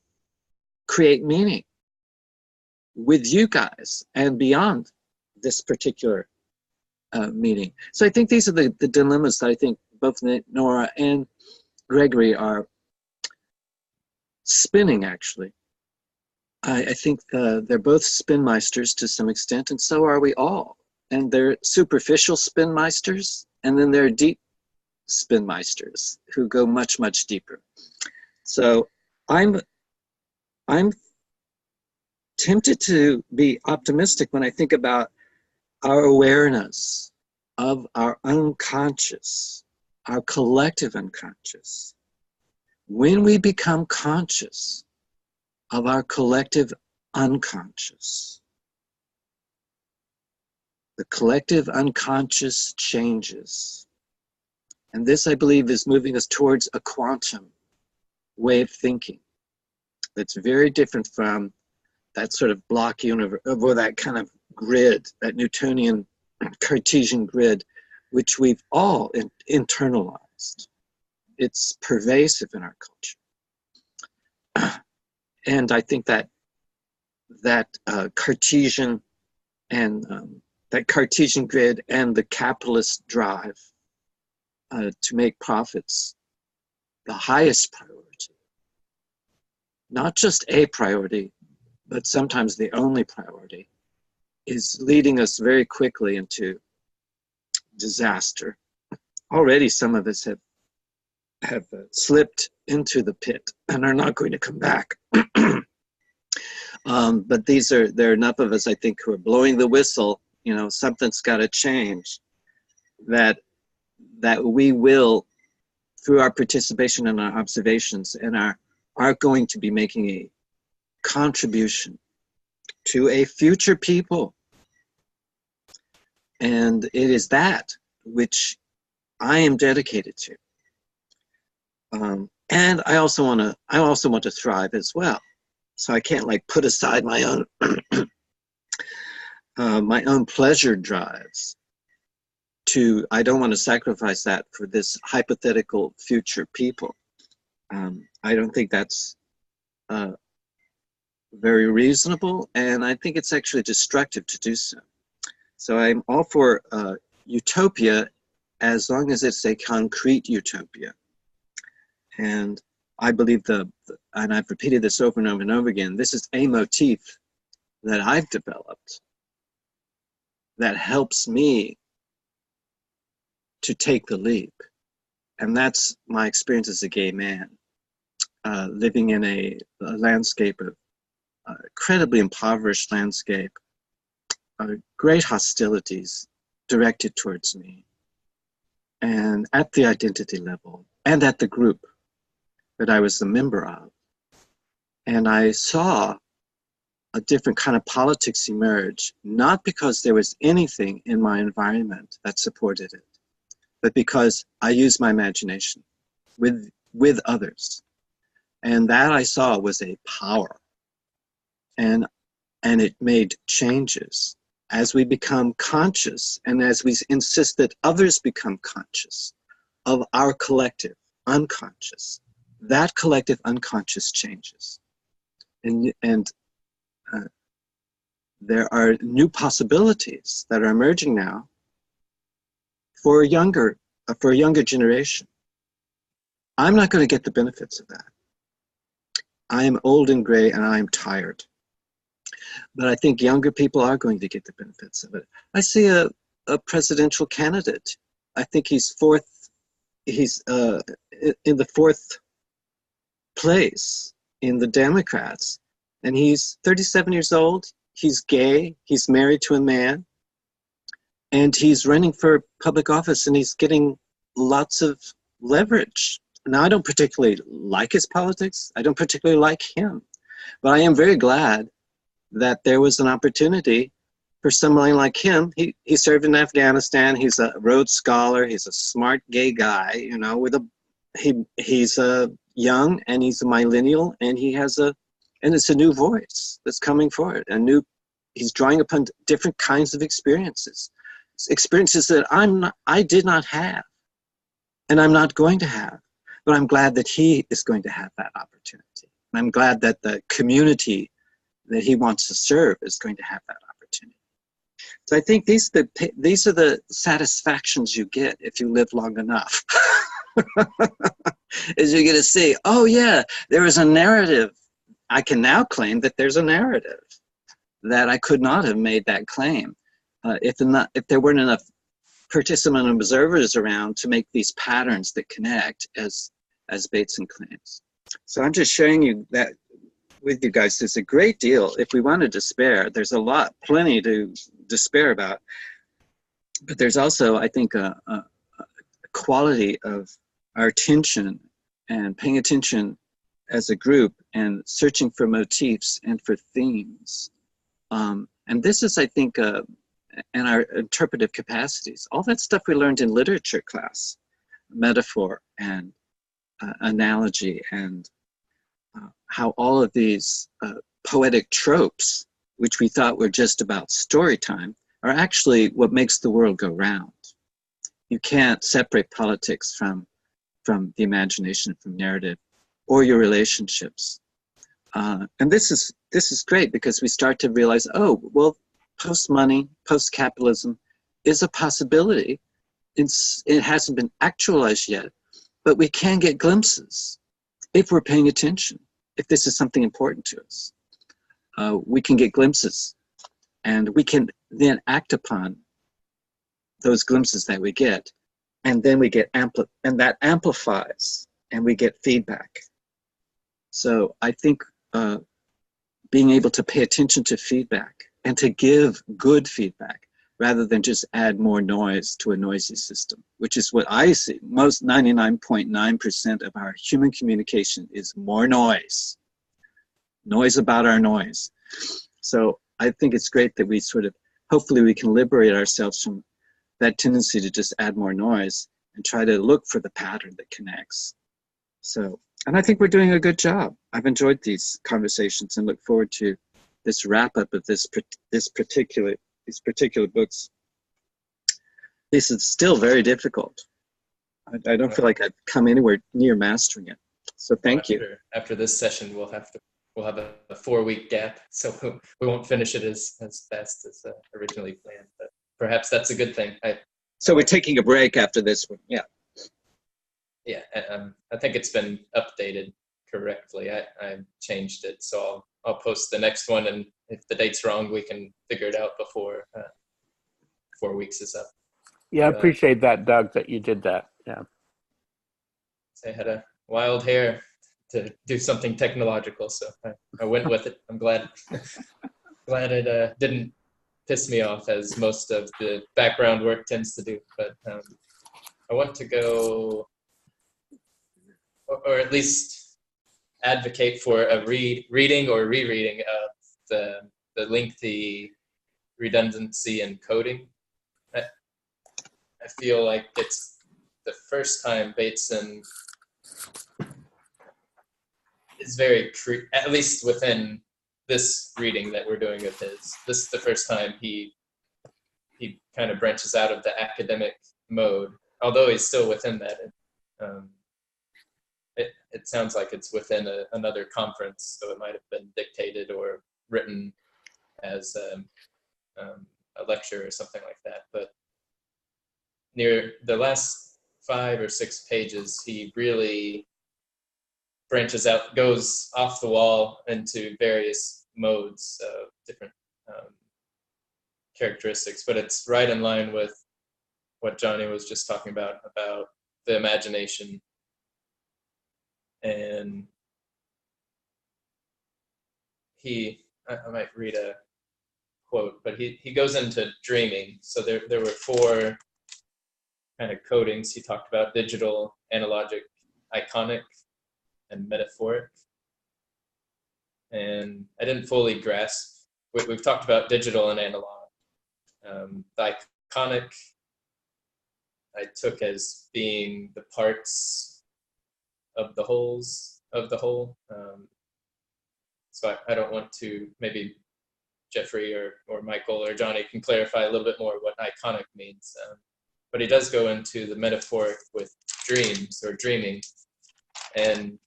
create meaning with you guys and beyond this particular meeting. So I think these are the dilemmas that I think both Nora and Gregory are spinning, actually. I think they're both spinmeisters to some extent, and so are we all. And they're superficial spinmeisters, and then there are deep spinmeisters who go much, much deeper. So I'm tempted to be optimistic when I think about our awareness of our unconscious, our collective unconscious. When we become conscious of our collective unconscious, the collective unconscious changes. And this, I believe, is moving us towards a quantum way of thinking that's very different from that sort of block universe, or that kind of grid, that Newtonian Cartesian grid, which we've all internalized. It's pervasive in our culture. And I think that Cartesian and that Cartesian grid and the capitalist drive to make profits the highest priority, not just a priority, but sometimes the only priority, is leading us very quickly into disaster. Already some of us have slipped into the pit and are not going to come back. But there are enough of us, I think, who are blowing the whistle. Something's got to change. That we will, through our participation and our observations, and are going to be making a contribution to a future people. And it is that which I am dedicated to. And I also want to thrive as well. So I can't put aside my own my own pleasure drives. I don't want to sacrifice that for this hypothetical future people. I don't think that's very reasonable, and I think it's actually destructive to do so. So I'm all for utopia as long as it's a concrete utopia. And I believe and I've repeated this over and over and over again, this is a motif that I've developed that helps me to take the leap And that's my experience as a gay man, living in a landscape of incredibly impoverished landscape, great hostilities directed towards me, and at the identity level, and at the group that I was a member of. And I saw a different kind of politics emerge, not because there was anything in my environment that supported it, but because I used my imagination with others. And that I saw was a power. And it made changes as we become conscious and as we insist that others become conscious of our collective unconscious. That collective unconscious changes. And there are new possibilities that are emerging now for a younger generation. I'm not going to get the benefits of that. I am old and gray and I'm tired. But I think younger people are going to get the benefits of it. I see a presidential candidate. I think he's in the fourth place in the Democrats. And he's 37 years old. He's gay. He's married to a man. And he's running for public office and he's getting lots of leverage. Now, I don't particularly like his politics. I don't particularly like him. But I am very glad that there was an opportunity for someone like him. He served in Afghanistan. He's a Rhodes Scholar. He's a smart gay guy, you know, he's young and he's a millennial and and it's a new voice that's coming forward. He's drawing upon different kinds of experiences that I did not have and I'm not going to have. But I'm glad that he is going to have that opportunity. And I'm glad that the community that he wants to serve is going to have that opportunity. So I think these are the satisfactions you get if you live long enough. Is you're going to see, oh yeah, there is a narrative. I can now claim that there's a narrative that I could not have made that claim if there weren't enough participant observers around to make these patterns that connect as Bateson claims. So I'm just sharing you that with you guys. There's a great deal. If we want to despair, there's plenty to despair about. But there's also, I think, a quality of our attention and paying attention as a group and searching for motifs and for themes. And this is, I think, and our interpretive capacities. All that stuff we learned in literature class, metaphor and analogy, and how all of these poetic tropes, which we thought were just about story time, are actually what makes the world go round. You can't separate politics from the imagination, from narrative, or your relationships. And this is great because we start to realize, oh, well, post-money, post-capitalism is a possibility. It hasn't been actualized yet, but we can get glimpses if we're paying attention, if this is something important to us. We can get glimpses and we can then act upon those glimpses that we get, and then we get and that amplifies and we get feedback. So I think being able to pay attention to feedback and to give good feedback rather than just add more noise to a noisy system, which is what I see. Most 99.9% of our human communication is more noise. Noise about our noise. So I think it's great that we hopefully we can liberate ourselves from that tendency to just add more noise and try to look for the pattern that connects. So, and I think we're doing a good job. I've enjoyed these conversations and look forward to this wrap up of these particular books. This is still very difficult. I don't feel like I've come anywhere near mastering it. So thank you. After this session, we'll have a 4-week gap, so we won't finish it as fast as originally planned. But perhaps that's a good thing. So we're taking a break after this one. Yeah. Yeah, I think it's been updated correctly. I changed it, so I'll post the next one, and if the date's wrong, we can figure it out before 4 weeks is up. Yeah, I appreciate that, Doug, that you did that. Yeah. I had a wild hair to do something technological, so I went with it. I'm glad it didn't piss me off as most of the background work tends to do. But I want to go, or at least advocate for a reading or rereading of the lengthy Redundancy and Coding. I feel like it's the first time Bateson is very, at least within this reading that we're doing of his, this is the first time he kind of branches out of the academic mode, although he's still within that. It sounds like it's within another conference, so it might have been dictated or written as a lecture or something like that. But near the last 5 or 6 pages, he really branches out, goes off the wall into various modes of different characteristics, but it's right in line with what Johnny was just talking about the imagination. And I might read a quote, but he goes into dreaming. So there were 4 kind of codings he talked about: digital, analogic, iconic, and metaphoric. And I didn't fully grasp. We've talked about digital and analog. The iconic I took as being the parts of the wholes of the whole. So I don't want to, maybe Geoffrey or Michael or Johnny can clarify a little bit more what iconic means. But he does go into the metaphoric with dreams or dreaming. And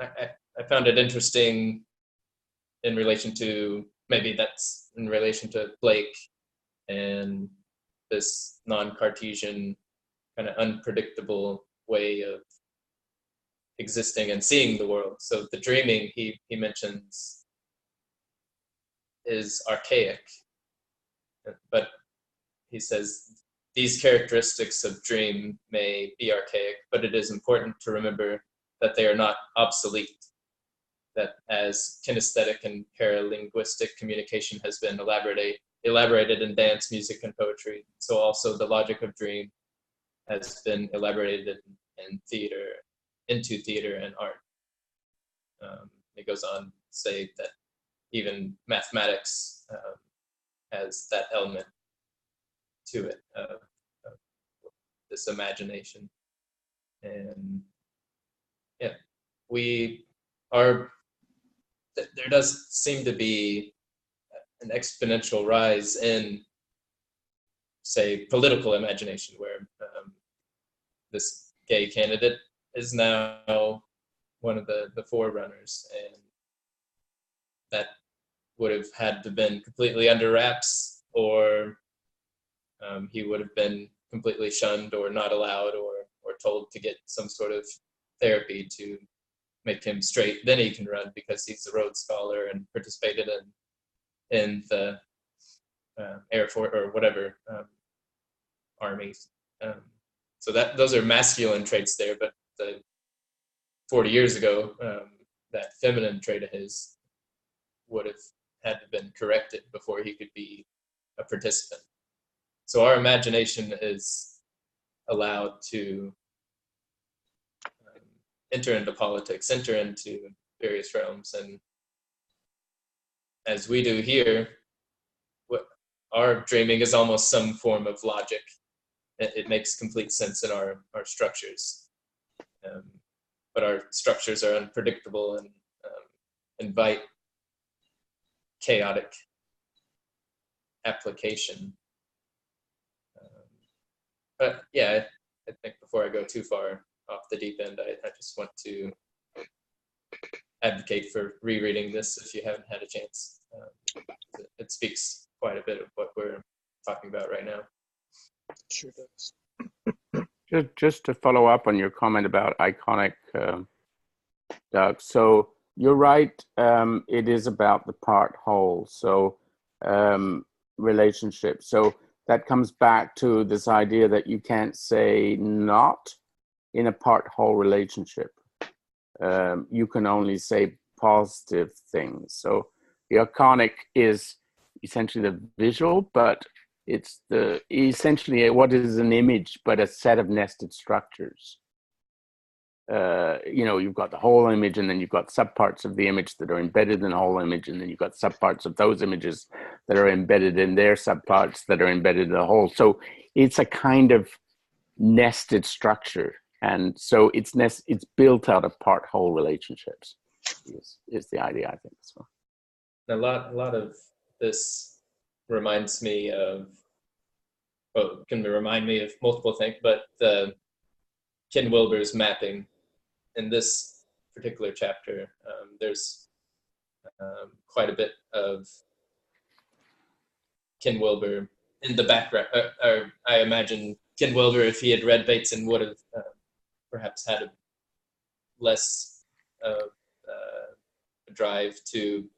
I found it interesting in relation to, maybe that's in relation to Blake and this non-Cartesian kind of unpredictable way of existing and seeing the world. So the dreaming he mentions is archaic, but he says these characteristics of dream may be archaic, but it is important to remember that they are not obsolete, that as kinesthetic and paralinguistic communication has been elaborated in dance, music, and poetry, so also the logic of dream has been elaborated into theater and art. It goes on to say that even mathematics has that element to it, of this imagination. And yeah, there does seem to be an exponential rise in, say, political imagination, where this gay candidate is now one of the forerunners, and that would have had to been completely under wraps, or he would have been completely shunned or not allowed or told to get some sort of therapy to make him straight. Then he can run because he's a Rhodes Scholar and participated in the Air Force or whatever armies. So those are masculine traits there, but 40 years ago, that feminine trait of his would have had to been corrected before he could be a participant. So our imagination is allowed to enter into politics, enter into various realms, and as we do here, our dreaming is almost some form of logic. It makes complete sense in our structures, but our structures are unpredictable and invite chaotic application. But yeah, I think before I go too far off the deep end, I just want to advocate for rereading this if you haven't had a chance. It speaks quite a bit of what we're talking about right now. Sure does. Just to follow up on your comment about iconic, Doug. So you're right. It is about the part whole. So relationship. So that comes back to this idea that you can't say not in a part-whole relationship. You can only say positive things. So the iconic is essentially the visual, but it's essentially what is an image, but a set of nested structures. You've got the whole image, and then you've got subparts of the image that are embedded in the whole image, and then you've got subparts of those images that are embedded in their subparts that are embedded in the whole. So it's a kind of nested structure, and so it's built out of part-whole relationships. Is the idea, I think. So a lot of this reminds me of, well, can remind me of multiple things, but Ken Wilber's mapping. In this particular chapter, there's quite a bit of Ken Wilber in the background. Or I imagine Ken Wilber, if he had read Bateson, would have perhaps had a less drive to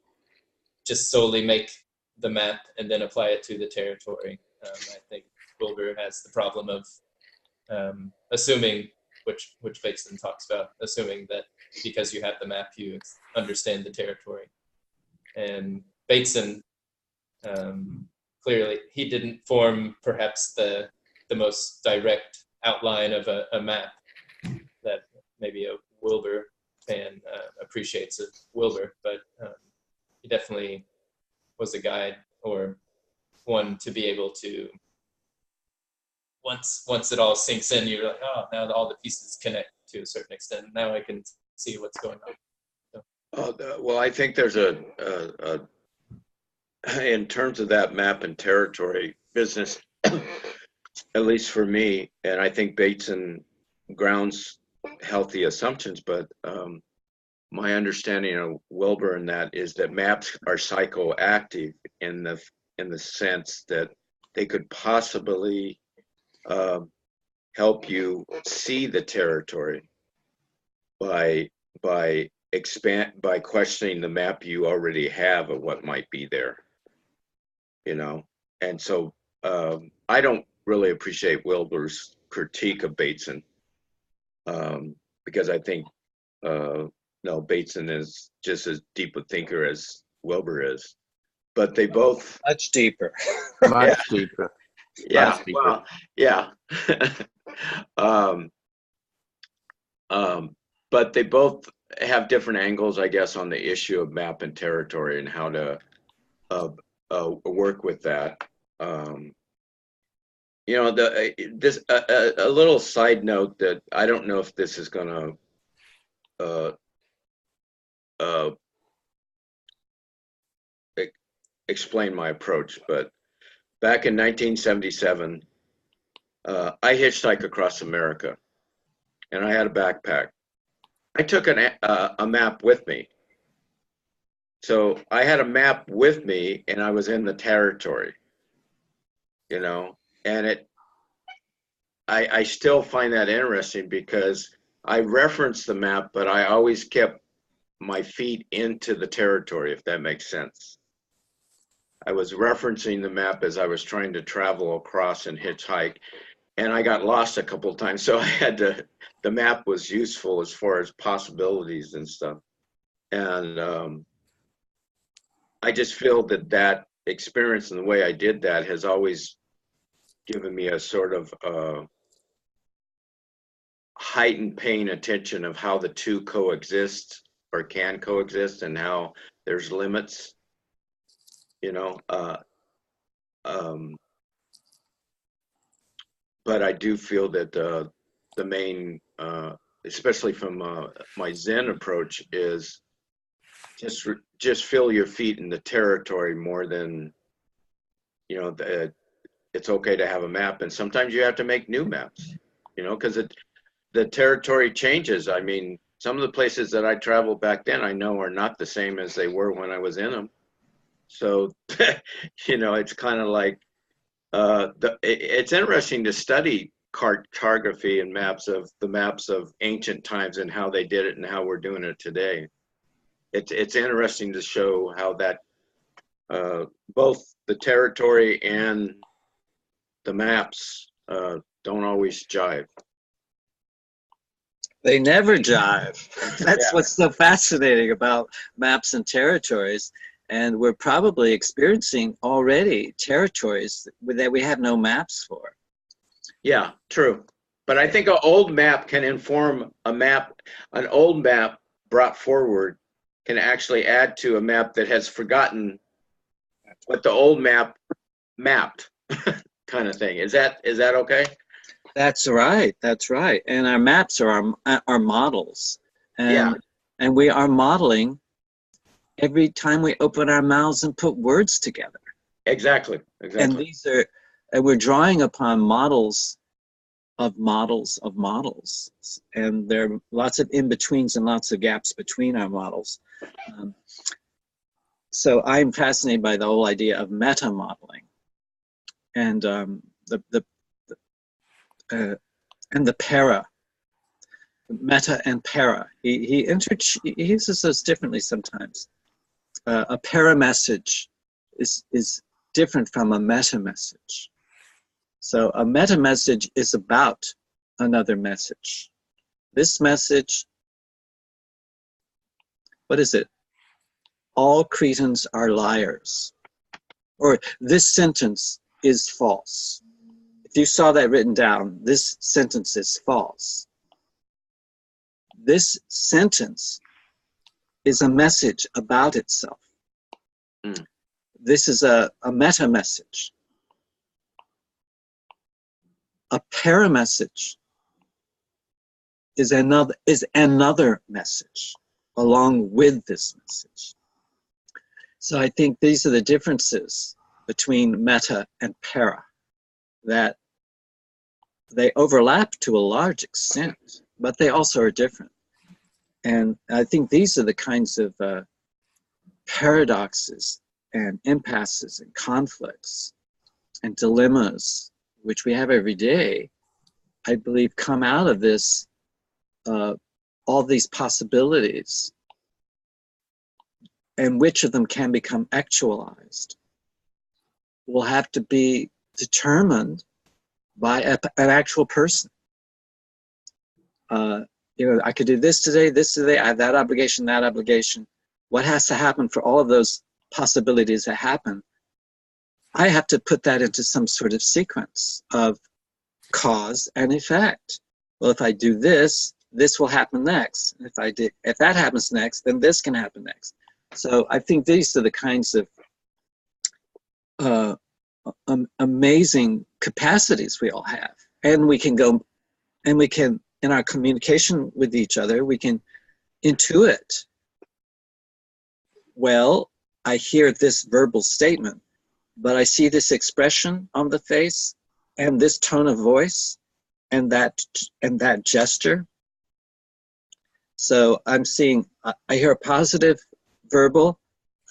just solely make the map and then apply it to the territory. I think Wilber has the problem of assuming, which Bateson talks about, assuming that because you have the map, you understand the territory. And Bateson, clearly, he didn't form perhaps the most direct outline of a map that maybe a Wilber fan appreciates of Wilber, but he definitely was a guide, or one to be able to, once it all sinks in, you're like, oh, now all the pieces connect to a certain extent. Now I can see what's going on. So. Well, I think there's in terms of that map and territory business, at least for me, and I think Bateson grounds healthy assumptions, but my understanding of Wilber in that is that maps are psychoactive in the sense that they could possibly help you see the territory by questioning the map you already have of what might be there, and so I don't really appreciate Wilber's critique of Bateson, because I think Bateson is just as deep a thinker as Wilber is, but they both much deeper. much deeper. Yeah, well, yeah. But they both have different angles, I guess, on the issue of map and territory and how to work with that. A little side note that I don't know if this is going to explain my approach, but back in 1977, I hitchhiked across America, and I had a backpack. I took a map with me. So I had a map with me, and I was in the territory, and I still find that interesting because I referenced the map, but I always kept my feet into the territory, if that makes sense. I was referencing the map as I was trying to travel across and hitchhike, and I got lost a couple of times. So the map was useful as far as possibilities and stuff. And I just feel that experience and the way I did that has always given me a sort of heightened paying attention of how the two coexist or can coexist and how there's limits. But I do feel that the main, especially from my Zen approach, is just feel your feet in the territory more than, it's okay to have a map, and sometimes you have to make new maps, because the territory changes. I mean, some of the places that I traveled back then, I know are not the same as they were when I was in them. So, it's kind of like, it's interesting to study cartography and maps of ancient times and how they did it and how we're doing it today. It's interesting to show how that both the territory and the maps don't always jive. They never jive. That's Yeah. what's so fascinating about maps and territories. And we're probably experiencing already territories that we have no maps for. Yeah, true. But I think an old map can inform a map. An old map brought forward can actually add to a map that has forgotten what the old map mapped, kind of thing. Is that okay? That's right. That's right. And our maps are our models. And, Yeah. And we are modeling every time we open our mouths and put words together. Exactly. And Exactly. these are, and we're drawing upon models of models of models. And there are lots of in-betweens and lots of gaps between our models. So I'm fascinated by the whole idea of meta modeling, and the para, meta and para. He uses those differently sometimes. A para message is different from a meta message. So a meta message is about another message. This message, what is it? All Cretans are liars. Or this sentence is false. If you saw that written down, this sentence is false. This sentence is a message about itself. Mm. This is a meta message. A para message is another message along with this message. So I think these are the differences between meta and para, that they overlap to a large extent, but they also are different. And I think these are the kinds of paradoxes and impasses and conflicts and dilemmas which we have every day, I believe, come out of this, all these possibilities, and which of them can become actualized will have to be determined by an actual person. You know, I could do this today, I have that obligation, that obligation. What has to happen for all of those possibilities that happen? I have to put that into some sort of sequence of cause and effect. Well, if I do this, this will happen next. If that happens next, then this can happen next. So I think these are the kinds of amazing capacities we all have. And we can go, and we can, in our communication with each other, we can intuit. Well, I hear this verbal statement, but I see this expression on the face and this tone of voice and that gesture. So I'm seeing, I hear a positive verbal,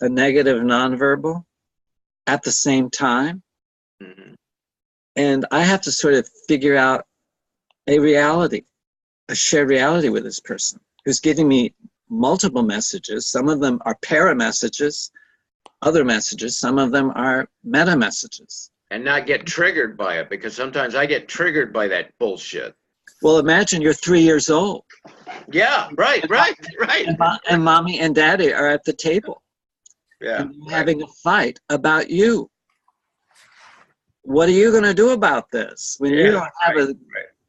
a negative nonverbal at the same time. Mm-hmm. And I have to sort of figure out a reality, a shared reality with this person who's giving me multiple messages. Some of them are para messages, other messages. Some of them are meta messages. And not get triggered by it, because sometimes I get triggered by that bullshit. Well, imagine you're 3 years old. Yeah, right. And mommy and daddy are at the table. Yeah. And you're having a fight about you. What are you going to do about this when you don't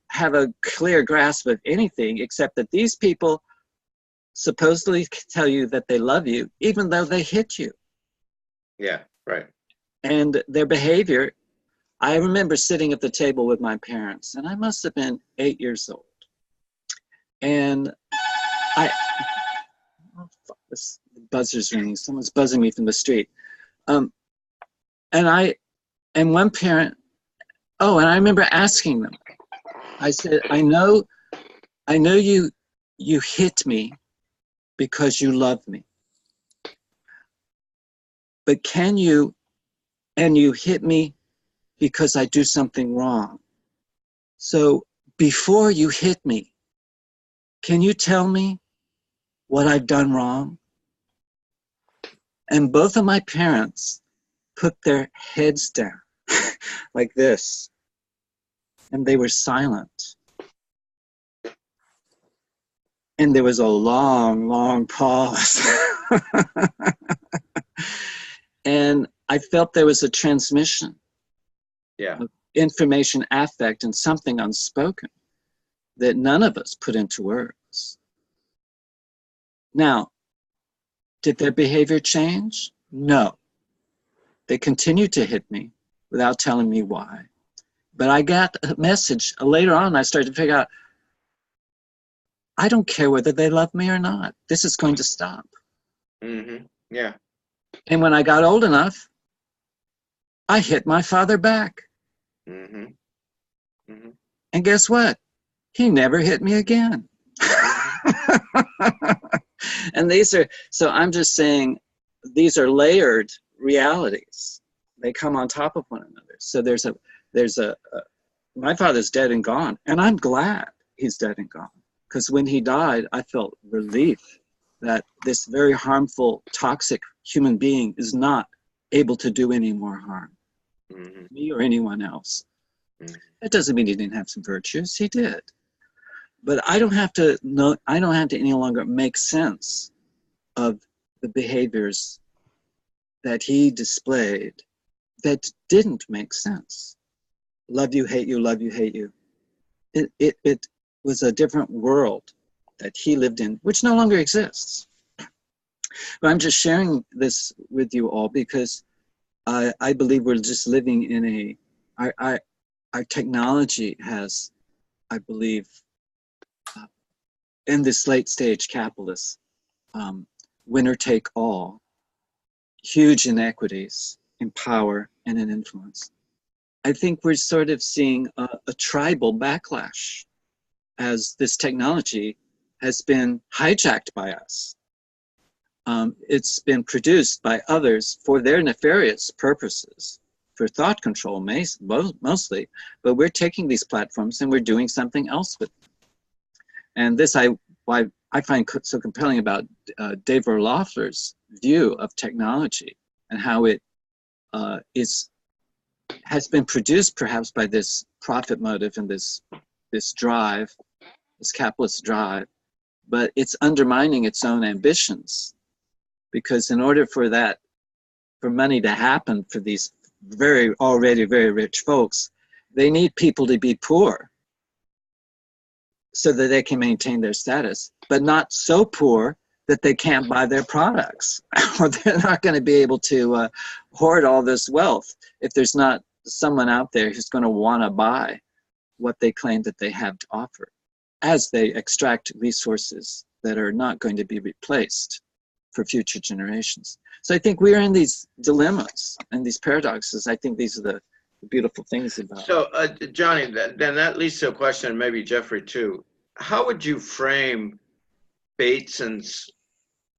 have a clear grasp of anything, except that these people supposedly tell you that they love you, even though they hit you? Yeah, right. And their behavior, I remember sitting at the table with my parents, and I must have been 8 years old. And oh, fuck, this buzzer's ringing. Someone's buzzing me from the street. And one parent, and I remember asking them, I said, I know you hit me because you love me. But you hit me because I do something wrong. So before you hit me, can you tell me what I've done wrong? And both of my parents put their heads down like this. and they were silent. And there was a long, long pause. And I felt there was a transmission. Yeah. Of information, affect, and something unspoken that none of us put into words. Now, did their behavior change? No. They continued to hit me without telling me why. But I got a message later on. I started to figure out, I don't care whether they love me or not. This is going to stop. Mm-hmm. Yeah. And when I got old enough, I hit my father back. Mm-hmm. Mm-hmm. And guess what? He never hit me again. And so I'm just saying, these are layered realities. They come on top of one another. So my father's dead and gone, and I'm glad he's dead and gone. Because when he died, I felt relief that this very harmful, toxic human being is not able to do any more harm. Mm-hmm. Me or anyone else. Mm-hmm. That doesn't mean he didn't have some virtues. He did. But I don't have to any longer make sense of the behaviors that he displayed that didn't make sense. Love you, hate you, love you, hate you. It was a different world that he lived in, which no longer exists. But I'm just sharing this with you all because I believe we're just living in our technology has, I believe, in this late stage capitalist, winner take all, huge inequities in power and in influence. I think we're sort of seeing a tribal backlash as this technology has been hijacked by us. It's been produced by others for their nefarious purposes, for thought control mostly, but we're taking these platforms and we're doing something else with them. And this I find so compelling about Dave Loeffler's view of technology and how it has been produced perhaps by this profit motive and this drive, this capitalist drive, but it's undermining its own ambitions. Because in order for money to happen for these already very rich folks, they need people to be poor so that they can maintain their status, but not so poor that they can't buy their products, or they're not going to be able to hoard all this wealth if there's not someone out there who's going to want to buy what they claim that they have to offer, as they extract resources that are not going to be replaced for future generations. So I think we're in these dilemmas and these paradoxes. I think these are the beautiful things about it. So, Johnny, then that leads to a question, and maybe Geoffrey too. How would you frame Bateson's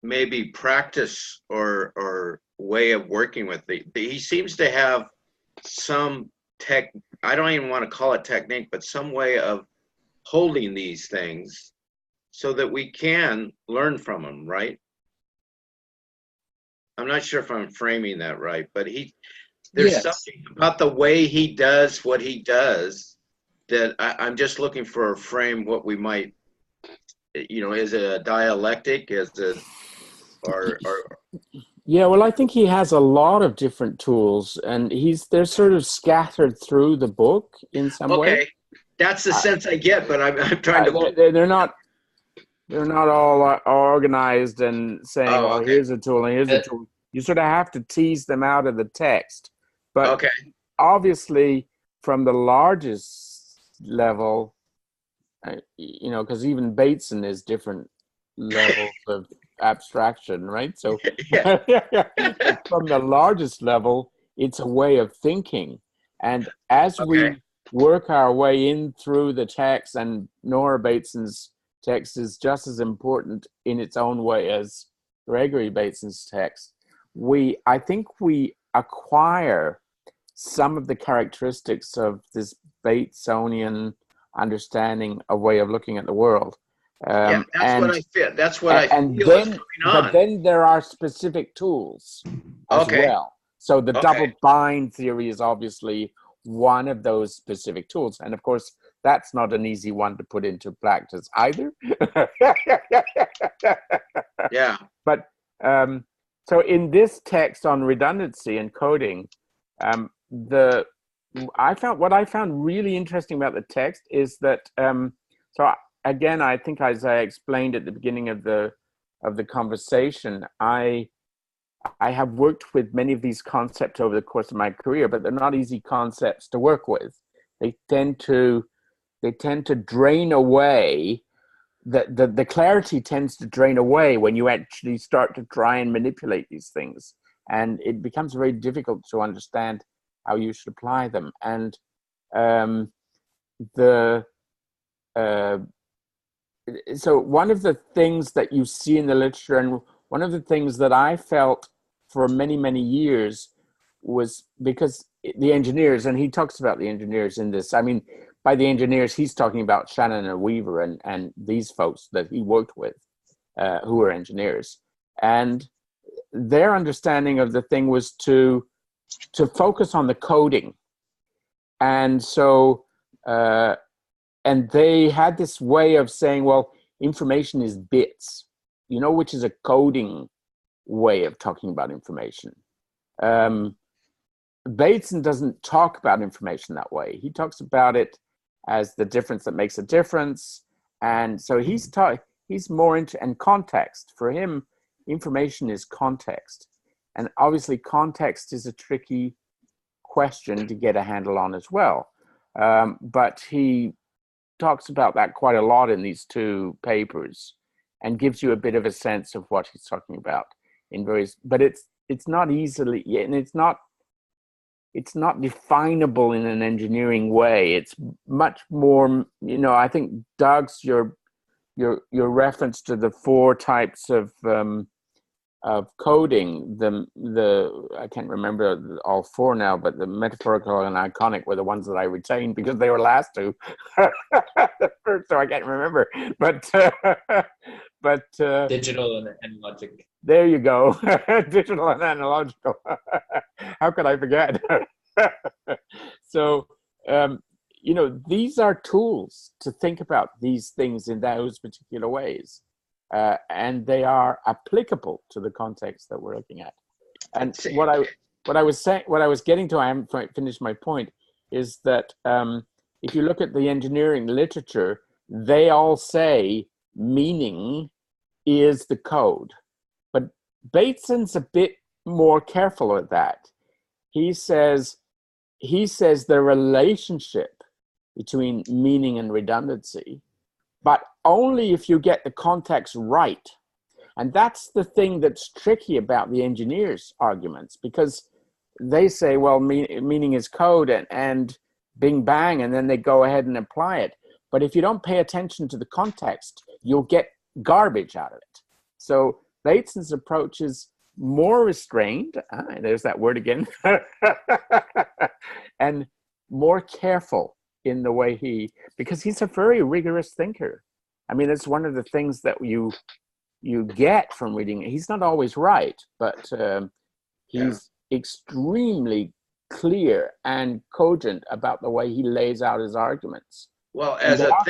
maybe practice or way of working with he seems to have some I don't even want to call it technique, but some way of holding these things so that we can learn from them, right? I'm not sure if I'm framing that right, but there's Yes. something about the way he does what he does that I'm just looking for a frame what we might, is it a dialectic? Is it, or Yeah, well, I think he has a lot of different tools, and they're sort of scattered through the book in some way. Okay, that's the sense I get, but I'm trying to. They're not all organized and saying, Oh, okay. here's a tool and here's a tool. You sort of have to tease them out of the text. But okay, obviously, from the largest level, because even Bateson is different levels of abstraction, right? So from the largest level, it's a way of thinking. And as we work our way in through the text, and Nora Bateson's text is just as important in its own way as Gregory Bateson's text, I think we acquire some of the characteristics of this Batesonian understanding, a way of looking at the world. that's what I feel. That's what I feel is going on. But then there are specific tools as well. So the double bind theory is obviously one of those specific tools. And of course, that's not an easy one to put into practice either. Yeah. But so in this text on redundancy and coding, what I found really interesting about the text is that again, I think as I explained at the beginning of the conversation, I have worked with many of these concepts over the course of my career, but they're not easy concepts to work with. They tend to drain away. The clarity tends to drain away when you actually start to try and manipulate these things, and it becomes very difficult to understand how you should apply them. And so one of the things that you see in the literature, and one of the things that I felt for many, many years, was because the engineers, and he talks about the engineers in this, I mean, by the engineers, he's talking about Shannon and Weaver and these folks that he worked with, who were engineers. And their understanding of the thing was to focus on the coding. And so, and they had this way of saying, well, information is bits, which is a coding way of talking about information. Bateson doesn't talk about information that way. He talks about it as the difference that makes a difference. And so he's more into, and context. For him, information is context. And obviously context is a tricky question to get a handle on as well. But he talks about that quite a lot in these two papers and gives you a bit of a sense of what he's talking about in various, but it's not easily, and it's not definable in an engineering way. It's much more, I think Doug's your reference to the 4 types of coding, I can't remember all 4 now, but the metaphorical and iconic were the ones that I retained because they were last 2. So I can't remember, but digital and logic. There you go. Digital and analogical. How could I forget? So, these are tools to think about these things in those particular ways. And they are applicable to the context that we're looking at. And what I was getting to, I haven't finished my point, is that if you look at the engineering literature, they all say meaning is the code. But Bateson's a bit more careful at that. He says the relationship between meaning and redundancy, but only if you get the context right. And that's the thing that's tricky about the engineers' arguments, because they say, well, meaning is code and bing bang, and then they go ahead and apply it. But if you don't pay attention to the context, you'll get garbage out of it. So Bateson's approach is more restrained, there's that word again, and more careful in the way because he's a very rigorous thinker. I mean, it's one of the things that you get from reading. He's not always right, but he's extremely clear and cogent about the way he lays out his arguments. Well,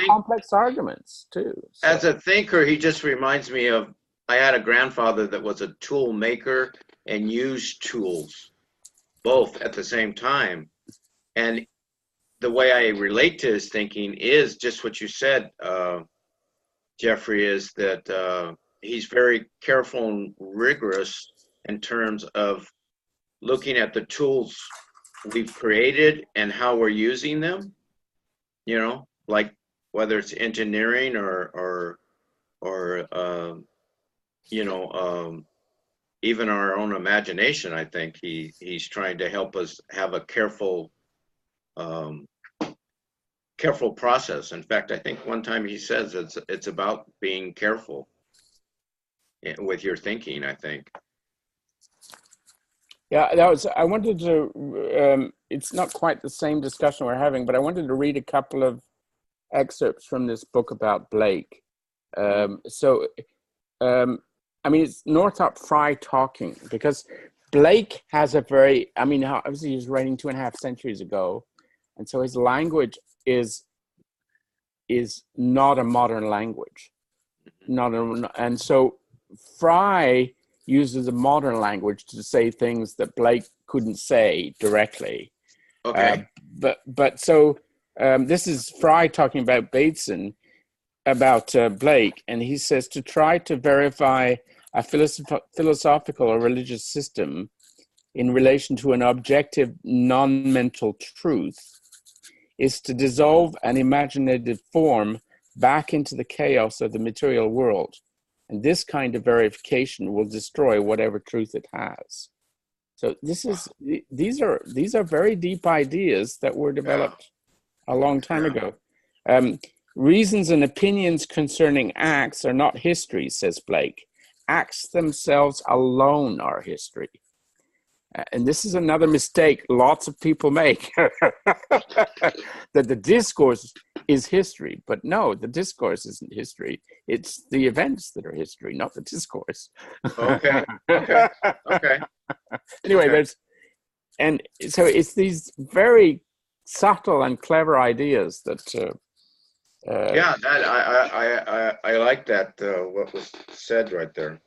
complex arguments too. So. As a thinker, he just reminds me of, I had a grandfather that was a tool maker and used tools both at the same time. And the way I relate to his thinking is just what you said, Geoffrey, is that he's very careful and rigorous in terms of looking at the tools we've created and how we're using them, like whether it's engineering or even our own imagination. I think he's trying to help us have a careful process. In fact, I think one time he says it's about being careful with your thinking, I think. Yeah, I wanted to, it's not quite the same discussion we're having, but I wanted to read a couple of excerpts from this book about Blake. It's Northrop Frye talking, because Blake has obviously he was writing 2.5 centuries ago, And so his language is not a modern language. And so Fry uses a modern language to say things that Blake couldn't say directly. Okay. This is Fry talking about Bateson, about Blake, and he says to try to verify a philosophical or religious system in relation to an objective non-mental truth is to dissolve an imaginative form back into the chaos of the material world. And this kind of verification will destroy whatever truth it has. So these are very deep ideas that were developed a long time ago. Reasons and opinions concerning acts are not history, says Blake. Acts themselves alone are history. And this is another mistake lots of people make, that the discourse is history. But no, the discourse isn't history. It's the events that are history, not the discourse. Okay. Anyway, so it's these very subtle and clever ideas that. I like that. What was said right there.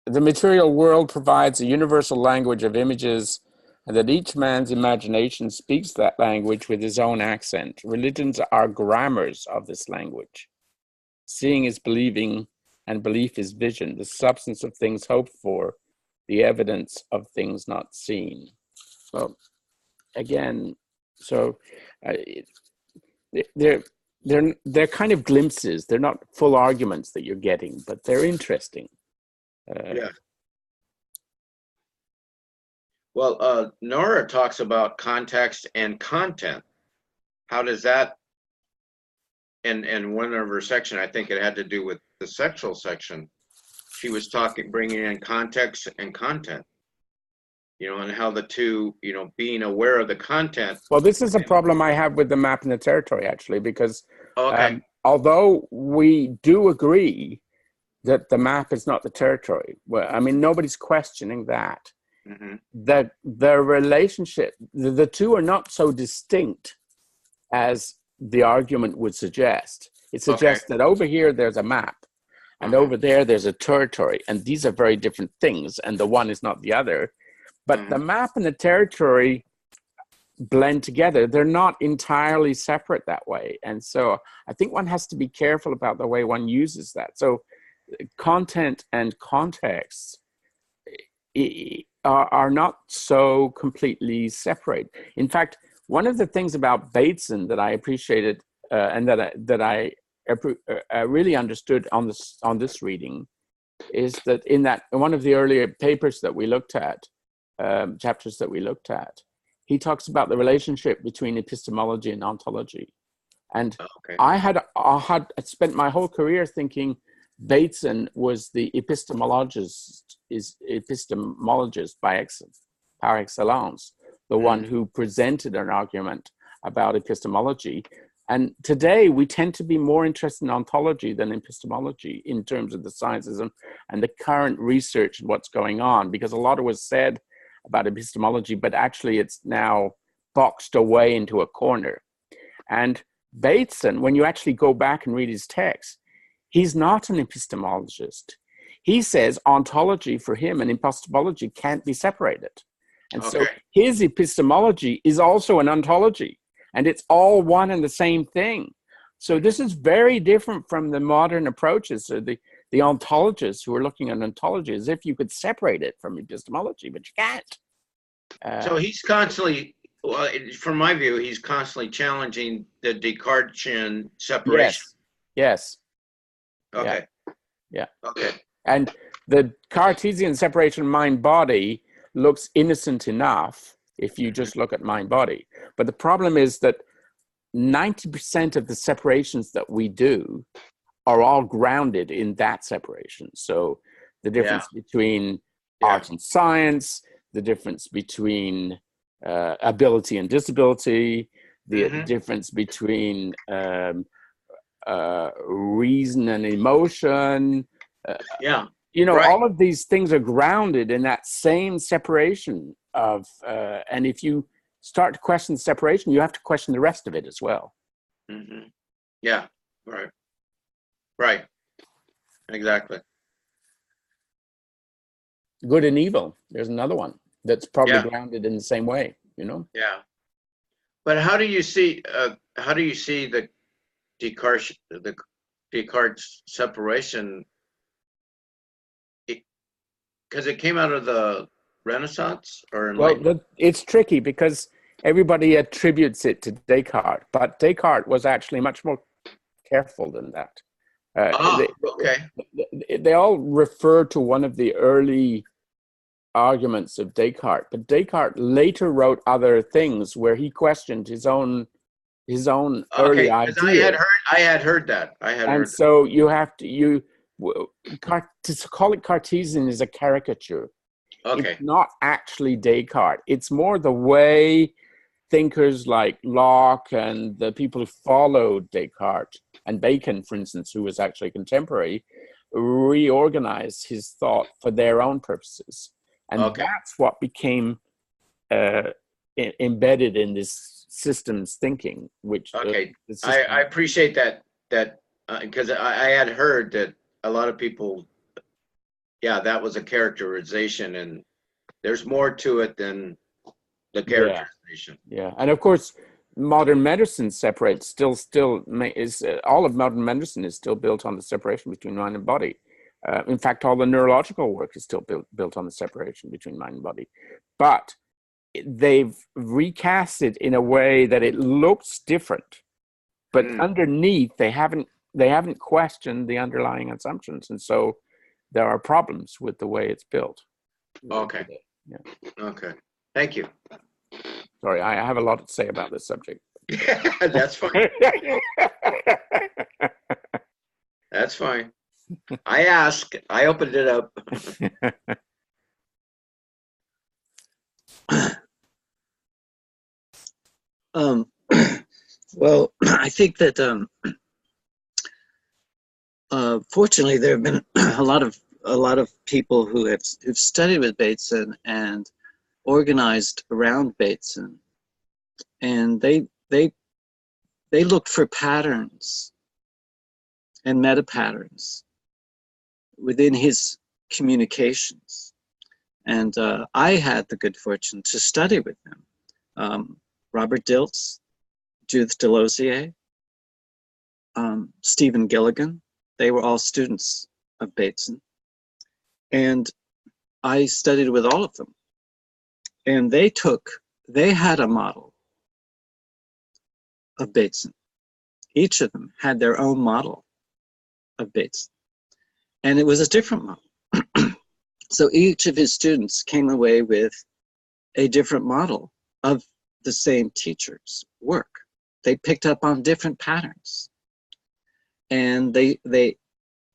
The material world provides a universal language of images, and that each man's imagination speaks that language with his own accent. Religions are grammars of this language. Seeing is believing, and belief is vision, the substance of things hoped for, the evidence of things not seen. Well, again, so they're kind of glimpses. They're not full arguments that you're getting, but they're interesting. Well, Nora talks about context and content. How does that, in one of her section, I think it had to do with the sexual section. She was bringing in context and content, and how the two, being aware of the content. Well, this is a problem I have with the map and the territory, actually, because although we do agree that the map is not the territory, well, I mean, nobody's questioning that. Mm-hmm. That the relationship, the two are not so distinct as the argument would suggest. It suggests that over here there's a map, and over there there's a territory, and these are very different things, and the one is not the other. But the map and the territory blend together. They're not entirely separate that way. And so I think one has to be careful about the way one uses that. So content and context are not so completely separate. In fact, one of the things about Bateson that I appreciated and that I really understood on this reading is that in one of the earlier papers that we looked at, chapters that we looked at, he talks about the relationship between epistemology and ontology. And I had spent my whole career thinking Bateson was the epistemologist par excellence, the one who presented an argument about epistemology. And today we tend to be more interested in ontology than epistemology in terms of the sciences and the current research and what's going on, because a lot was said about epistemology, but actually it's now boxed away into a corner. And Bateson, when you actually go back and read his text, he's not an epistemologist. He says ontology for him and epistemology can't be separated. And so his epistemology is also an ontology, and it's all one and the same thing. So this is very different from the modern approaches, so the ontologists who are looking at ontology as if you could separate it from epistemology, but you can't. So he's constantly, from my view, he's constantly challenging the Descartesian separation. Yes. Okay. Yeah. Okay. And the Cartesian separation mind-body looks innocent enough if you just look at mind-body. But the problem is that 90% of the separations that we do are all grounded in that separation. So the difference between art and science, the difference between ability and disability, the difference between reason and emotion. All of these things are grounded in that same separation of, and if you start to question separation, you have to question the rest of it as well. Mm-hmm. Yeah, right. Right. Exactly. Good and evil. There's another one that's probably Yeah. grounded in the same way, you know? Yeah. But how do you see the Descartes separation? Because it came out of the Renaissance or Well, Enlightenment? it's tricky because everybody attributes it to Descartes, but Descartes was actually much more careful than that. Okay. They all refer to one of the early arguments of Descartes, but Descartes later wrote other things where he questioned his own early Okay, because ideas. I had heard that. And so you have to to call it Cartesian is a caricature. Okay. It's not actually Descartes. It's more the way thinkers like Locke and the people who followed Descartes and Bacon, for instance, who was actually contemporary, reorganized his thought for their own purposes. And that's what became embedded in this systems thinking, which I appreciate that because I had heard that a lot of people, that was a characterization, and there's more to it than the characterization. Yeah, and of course, modern medicine separates all of modern medicine is still built on the separation between mind and body. In fact, all the neurological work is still built on the separation between mind and body, but they've recast it in a way that it looks different, but underneath they haven't questioned the underlying assumptions, and so there are problems with the way it's built. Okay. Yeah. Okay. Thank you. Sorry, I have a lot to say about this subject. That's fine. That's fine. I asked. I opened it up. Well, I think that fortunately there have been a lot of people who've studied with Bateson and organized around Bateson, and they looked for patterns and meta patterns within his communications, and I had the good fortune to study with them. Robert Dilts, Judith Delosier, Stephen Gilligan, they were all students of Bateson. And I studied with all of them. And they had a model of Bateson. Each of them had their own model of Bateson. And it was a different model. So each of his students came away with a different model of the same teacher's work. They picked up on different patterns, and they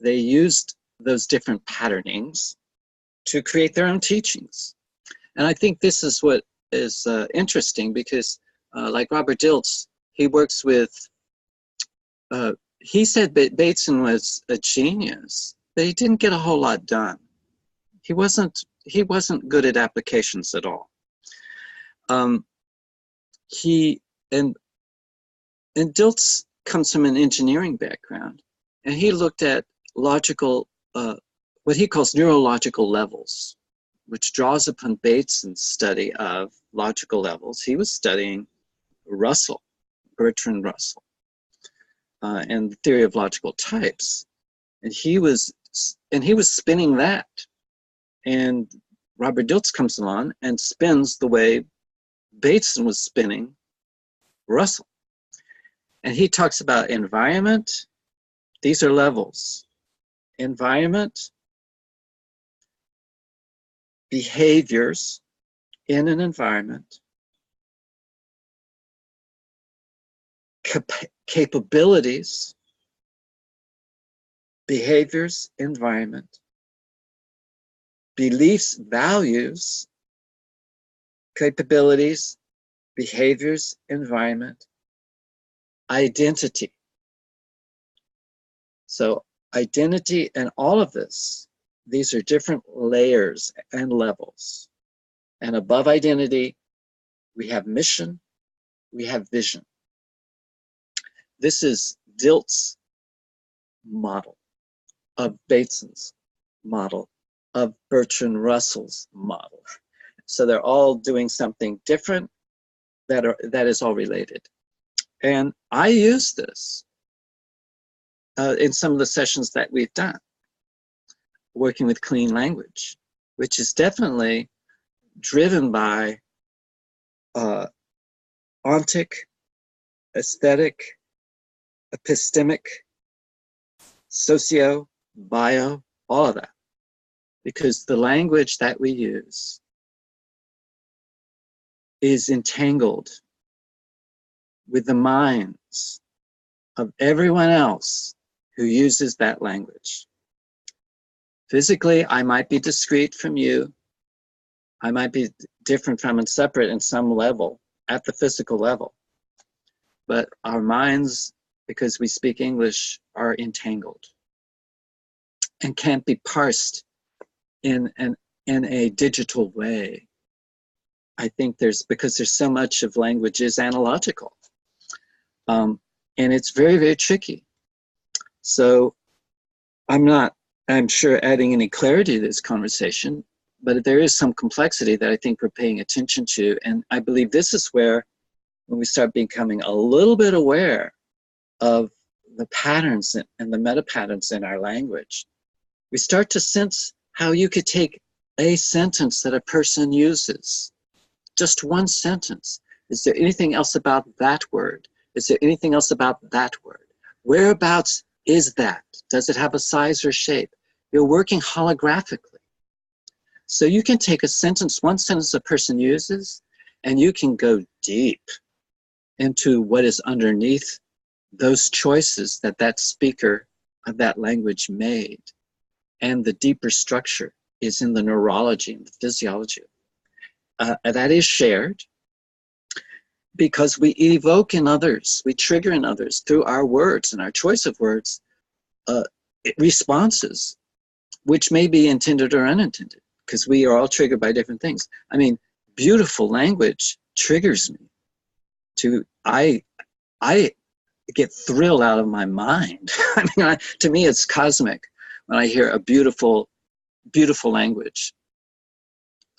used those different patternings to create their own teachings. And I think this is what is interesting, because like Robert Dilts, he works with, he said Bateson was a genius, but he didn't get a whole lot done. He wasn't good at applications at all. And Dilts comes from an engineering background, and he looked at logical, what he calls neurological levels, which draws upon Bateson's study of logical levels. He was studying Bertrand Russell, and the theory of logical types, and he was spinning that. And Robert Dilts comes along and spins the way Bateson was spinning Russell. And he talks about environment. These are levels. Environment, behaviors in an environment, capabilities, behaviors, environment, beliefs, values, capabilities, behaviors, environment, identity. So identity and all of this, these are different layers and levels. And above identity we have mission, we have vision. This is Dilt's model, of Bateson's model, of Bertrand Russell's model. So they're all doing something different that is all related. And I use this in some of the sessions that we've done, working with clean language, which is definitely driven by ontic, aesthetic, epistemic, socio, bio, all of that. Because the language that we use is entangled with the minds of everyone else who uses that language. Physically, I might be discrete from you. I might be different from and separate in some level, at the physical level. But our minds, because we speak English, are entangled and can't be parsed in a digital way. I think because there's so much of language is analogical. And it's very, very tricky. So I'm sure adding any clarity to this conversation, but there is some complexity that I think we're paying attention to. And I believe this is where, when we start becoming a little bit aware of the patterns and the meta patterns in our language, we start to sense how you could take a sentence that a person uses, just one sentence. Is there anything else about that word? Is there anything else about that word? Whereabouts is that? Does it have a size or shape? You're working holographically. So you can take a sentence, one sentence a person uses, and you can go deep into what is underneath those choices that that speaker of that language made. And the deeper structure is in the neurology and the physiology. That is shared because we evoke in others, we trigger in others through our words and our choice of words, responses, which may be intended or unintended, because we are all triggered by different things. I mean, beautiful language triggers me to, I get thrilled out of my mind. I mean, to me, it's cosmic when I hear a beautiful, beautiful language.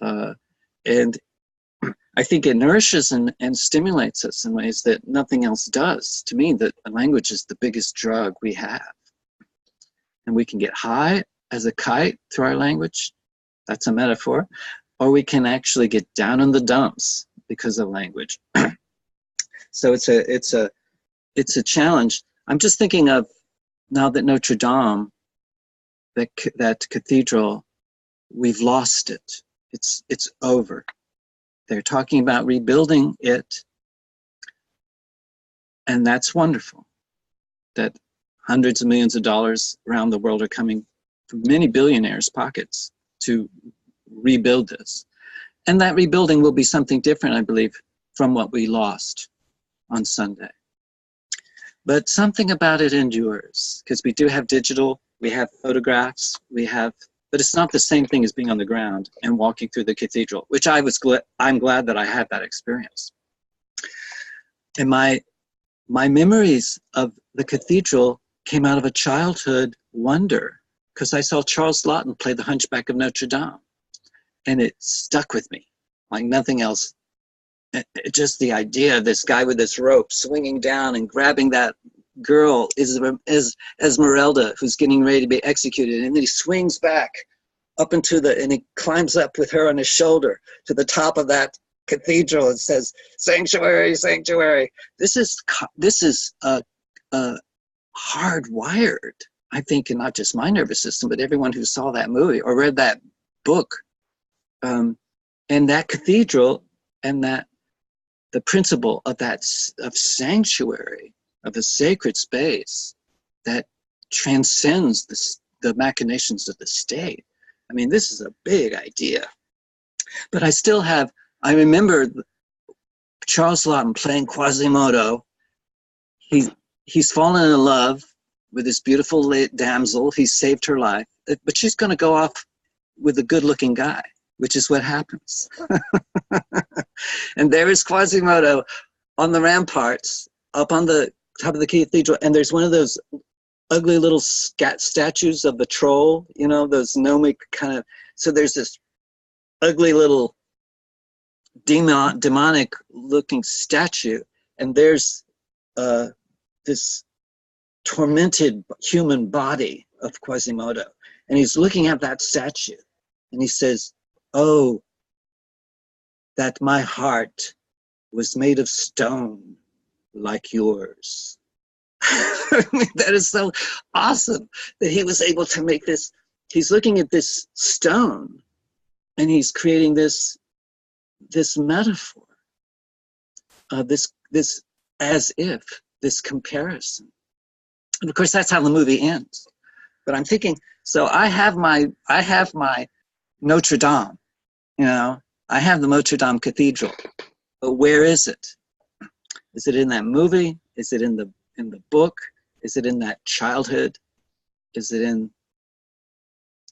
And I think it nourishes and stimulates us in ways that nothing else does. To me, that language is the biggest drug we have. And we can get high as a kite through our language. That's a metaphor. Or we can actually get down in the dumps because of language. So it's a challenge. I'm just thinking of, now that Notre Dame, that cathedral, we've lost it. It's over. They're talking about rebuilding it, and that's wonderful. That hundreds of millions of dollars around the world are coming from many billionaires' pockets to rebuild this. And that rebuilding will be something different, I believe, from what we lost on Sunday. But something about it endures, because we do have digital, we have photographs, but it's not the same thing as being on the ground and walking through the cathedral, which I'm glad that I had that experience. And my memories of the cathedral came out of a childhood wonder, because I saw Charles Laughton play the Hunchback of Notre Dame, and it stuck with me like nothing else. Just the idea of this guy with this rope swinging down and grabbing that girl Esmeralda, who's getting ready to be executed, and then he swings back up and he climbs up with her on his shoulder to the top of that cathedral and says, "Sanctuary, sanctuary." This is hardwired, I think, in not just my nervous system, but everyone who saw that movie or read that book. And that cathedral and the principle of sanctuary, of a sacred space that transcends the machinations of the state. I mean, this is a big idea. But I remember Charles Laughton playing Quasimodo. He's fallen in love with this beautiful damsel. He saved her life, but she's going to go off with a good-looking guy. which is what happens. And there is Quasimodo on the ramparts, up on the top of the cathedral, and there's one of those ugly little statues of the troll, you know, those gnomic kind of, so there's this ugly little demonic looking statue, and there's this tormented human body of Quasimodo, and he's looking at that statue, and he says, "Oh, that my heart was made of stone like yours." I mean, that is so awesome that he was able to make this. He's looking at this stone, and he's creating this metaphor, this as if, this comparison. And of course, that's how the movie ends. But I'm thinking, so I have my Notre Dame, you know, I have the Notre Dame Cathedral, but where is it? Is it in that movie? Is it in the book? Is it in that childhood? Is it in,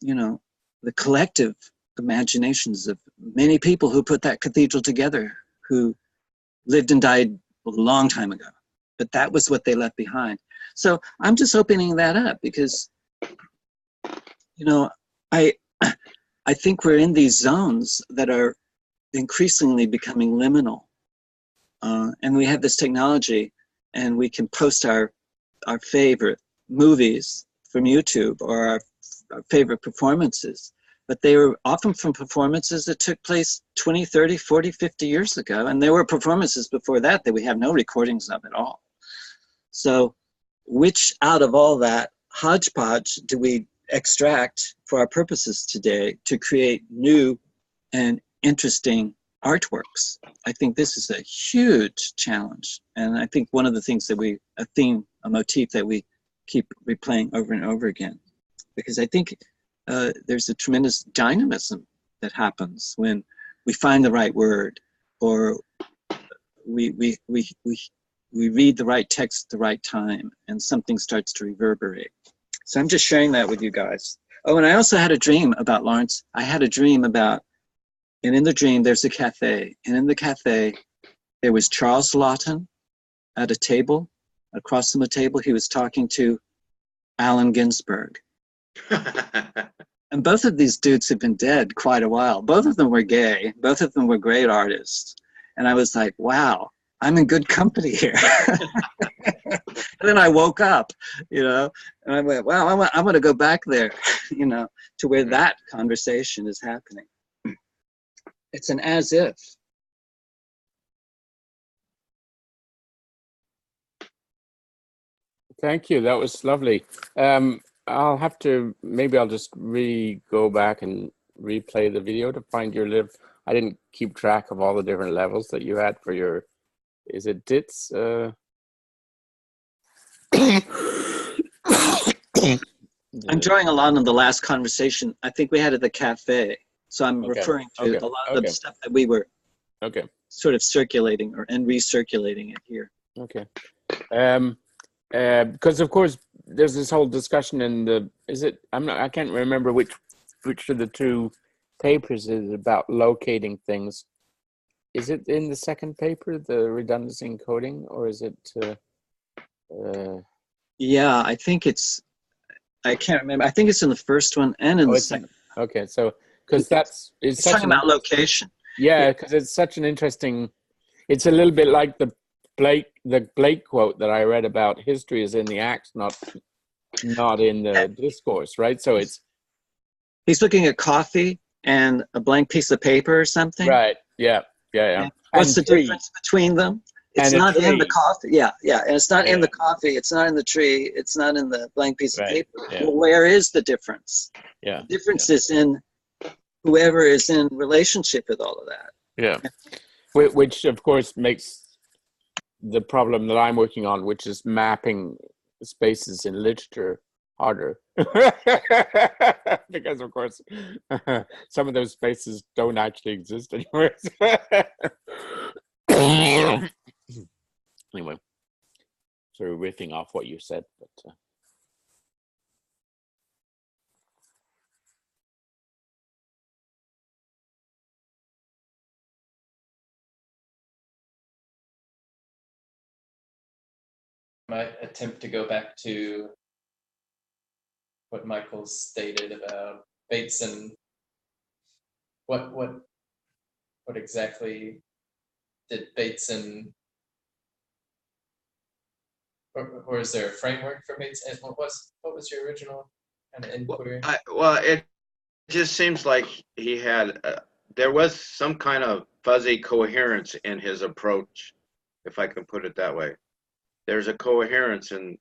you know, the collective imaginations of many people who put that cathedral together, who lived and died a long time ago, but that was what they left behind. So I'm just opening that up because, you know, I think we're in these zones that are increasingly becoming liminal, and we have this technology, and we can post our favorite movies from YouTube or our favorite performances, but they were often from performances that took place 20, 30, 40, 50 years ago, and there were performances before that we have no recordings of at all. So which out of all that hodgepodge do we extract for our purposes today to create new and interesting artworks? I think this is a huge challenge, and I think one of the things that a motif that we keep replaying over and over again, because I think there's a tremendous dynamism that happens when we find the right word, or we read the right text at the right time, and something starts to reverberate. So I'm just sharing that with you guys. Oh, and I also had a dream about Lawrence. I had a dream about, and in the dream there's a cafe, and in the cafe there was Charles Lawton at a table. Across from a table he was talking to Allen Ginsberg. And both of these dudes have been dead quite a while. Both of them were gay. Both of them were great artists. And I was like, wow, I'm in good company here. And then I woke up, you know, and I went, wow, I'm going to go back there, you know, to where that conversation is happening. It's an as if. Thank you. That was lovely. I'll have to, maybe I'll just go back and replay the video to find your live. I didn't keep track of all the different levels that you had for your, is it DITS? I'm drawing a lot on the last conversation I think we had at the cafe. So I'm referring to a lot of the stuff that we were sort of circulating and recirculating it here. Okay. Because of course there's this whole discussion in the, I can't remember which of the two papers is about locating things. Is it in the second paper, the redundancy and coding, or is it? Yeah, I think I can't remember. I think it's in the first one and in the second. Okay, so because it's talking about location. Yeah, because it's such an interesting. It's a little bit like the Blake quote that I read about. History is in the acts, not in the discourse, right? So he's looking at coffee and a blank piece of paper or something. Right. Yeah. What's the difference between them? It's not in the coffee. Yeah. And it's not in the coffee. It's not in the tree. It's not in the blank piece of paper. Yeah. Well, where is the difference? Yeah. The difference is in whoever is in relationship with all of that. Yeah. Which of course makes the problem that I'm working on, which is mapping spaces in literature, harder. Because of course some of those spaces don't actually exist anywhere. Anyway, sort of riffing off what you said, but might attempt to go back to what Michael stated about Bateson. What exactly did Bateson, or is there a framework for Bateson? What was your original kind of inquiry? Well, it just seems like he had there was some kind of fuzzy coherence in his approach, if I can put it that way. There's a coherence in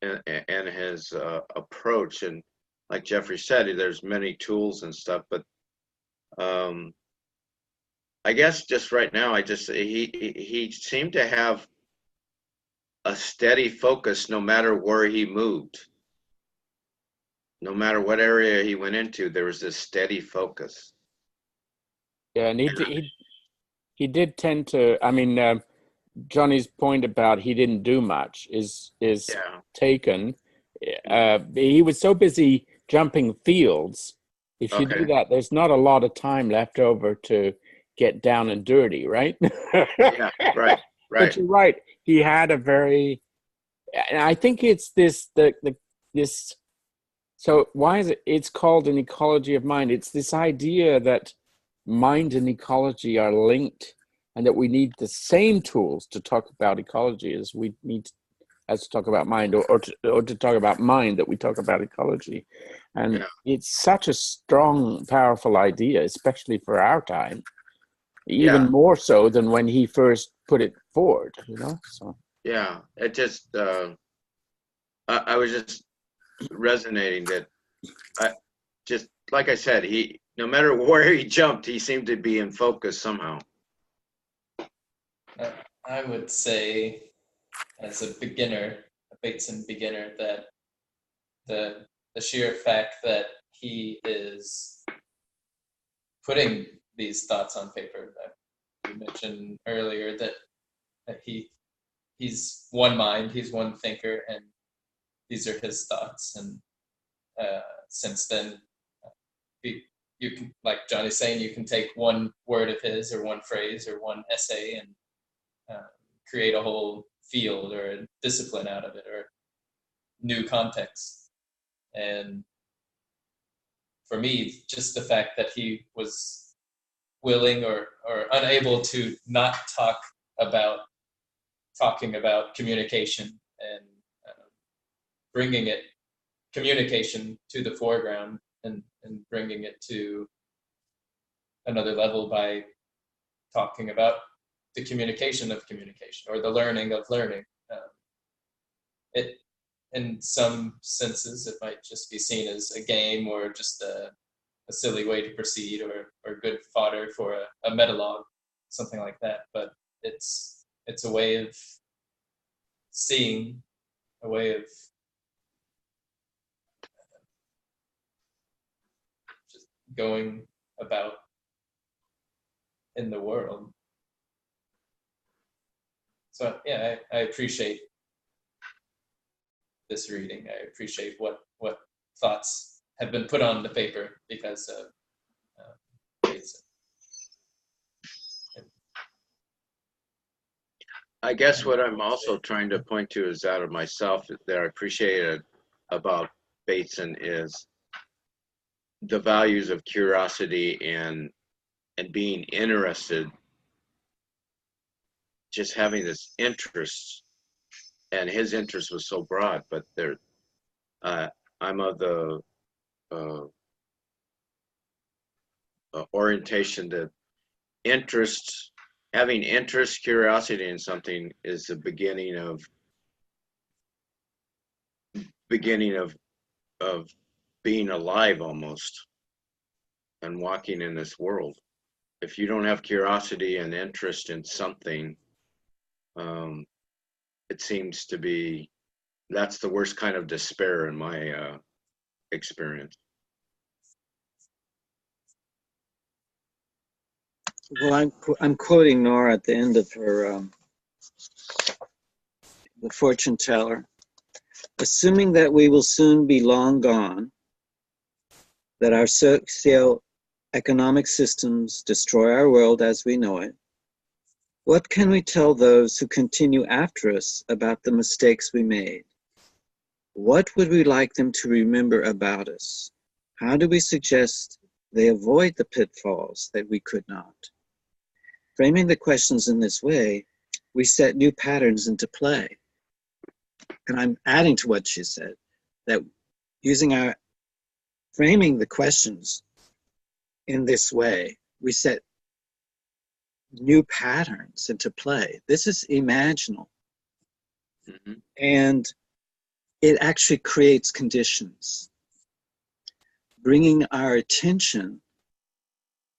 his approach, and like Geoffrey said, there's many tools and stuff, but I guess just right now, he seemed to have a steady focus no matter where he moved. No matter what area he went into, there was this steady focus. Yeah, and he did tend to. I mean, Johnny's point about he didn't do much is taken. He was so busy jumping fields. If you do that, there's not a lot of time left over to get down and dirty, right? Yeah, right. But you're right. He had a very, and I think it's this. So why is it? It's called an ecology of mind. It's this idea that mind and ecology are linked, and that we need the same tools to talk about ecology as we need as to talk about mind, or to talk about mind that we talk about ecology. And it's such a strong, powerful idea, especially for our time, even more so than when he first put it forward, you know? So yeah, it just, I was just resonating that just like I said, no matter where he jumped, he seemed to be in focus somehow. I would say, as a beginner, a Bateson beginner, that the sheer fact that he is putting these thoughts on paper, that you mentioned earlier, that he's one mind, he's one thinker, and these are his thoughts. And since then, you can, like Johnny's saying, you can take one word of his or one phrase or one essay and create a whole field or a discipline out of it, or new context. And for me, just the fact that he was willing or unable to not talking about communication and bringing communication to the foreground and bringing it to another level by talking about the communication of communication, or the learning of learning. It, in some senses, it might just be seen as a game, or just a silly way to proceed, or good fodder for a metalogue, something like that. But it's a way of seeing, a way of just going about in the world. So yeah, I appreciate this reading. I appreciate what thoughts have been put on the paper because of Bateson. I guess what I'm also trying to point to is out of myself that I appreciate about Bateson is the values of curiosity and being interested, just having this interest. And his interest was so broad, but I'm of the orientation that having interest, curiosity in something is the beginning of being alive almost, and walking in this world. If you don't have curiosity and interest in something, it seems to be, that's the worst kind of despair in my experience. Well, I'm quoting Nora at the end of her The Fortune Teller. Assuming that we will soon be long gone, that our socio-economic systems destroy our world as we know it, What can we tell those who continue after us about the mistakes we made? What would we like them to remember about us? How do we suggest they avoid the pitfalls that we could not? Framing the questions in this way, we set new patterns into play. And I'm adding to what she said, that using our framing the questions in this way, we set new patterns into play. This is imaginal. Mm-hmm. And it actually creates conditions, bringing our attention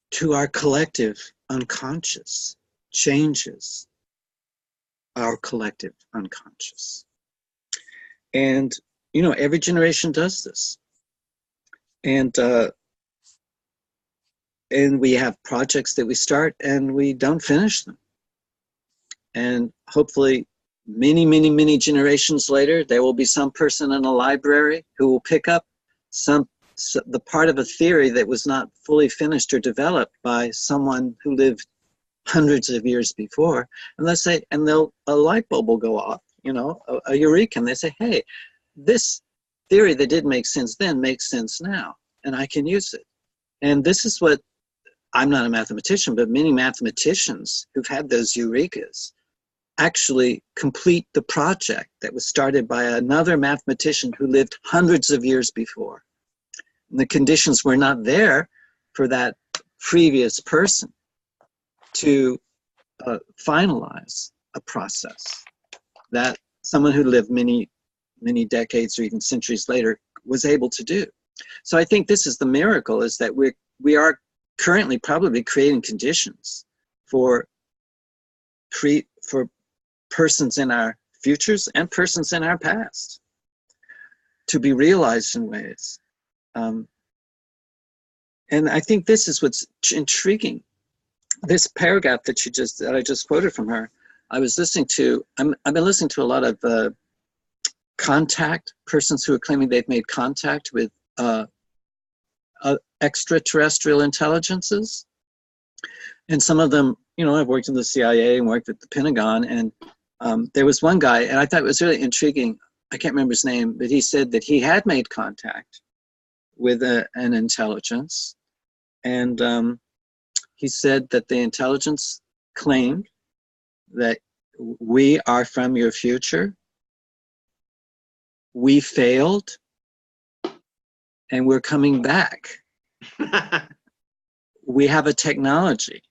to our collective unconscious changes our collective unconscious. And, you know, every generation does this. And we have projects that we start and we don't finish them. And hopefully many, many, many generations later, there will be some person in a library who will pick up the part of a theory that was not fully finished or developed by someone who lived hundreds of years before. And let's say, and a light bulb will go off, you know, a eureka, and they say, hey, this theory that didn't make sense then makes sense now, and I can use it. And this is what, I'm not a mathematician, but many mathematicians who've had those eurekas actually complete the project that was started by another mathematician who lived hundreds of years before. And the conditions were not there for that previous person to finalize a process that someone who lived many, many decades or even centuries later was able to do. So I think this is the miracle, is that we are currently probably creating conditions for persons in our futures and persons in our past to be realized in ways. And I think this is what's intriguing. This paragraph that I just quoted from her, I was listening to, I've been listening to a lot of persons who are claiming they've made contact with extraterrestrial intelligences. And some of them, you know, I've worked in the CIA and worked at the Pentagon, and there was one guy, and I thought it was really intriguing, I can't remember his name, but he said that he had made contact with an intelligence, and he said that the intelligence claimed that we are from your future, we failed, and we're coming back. We have a technology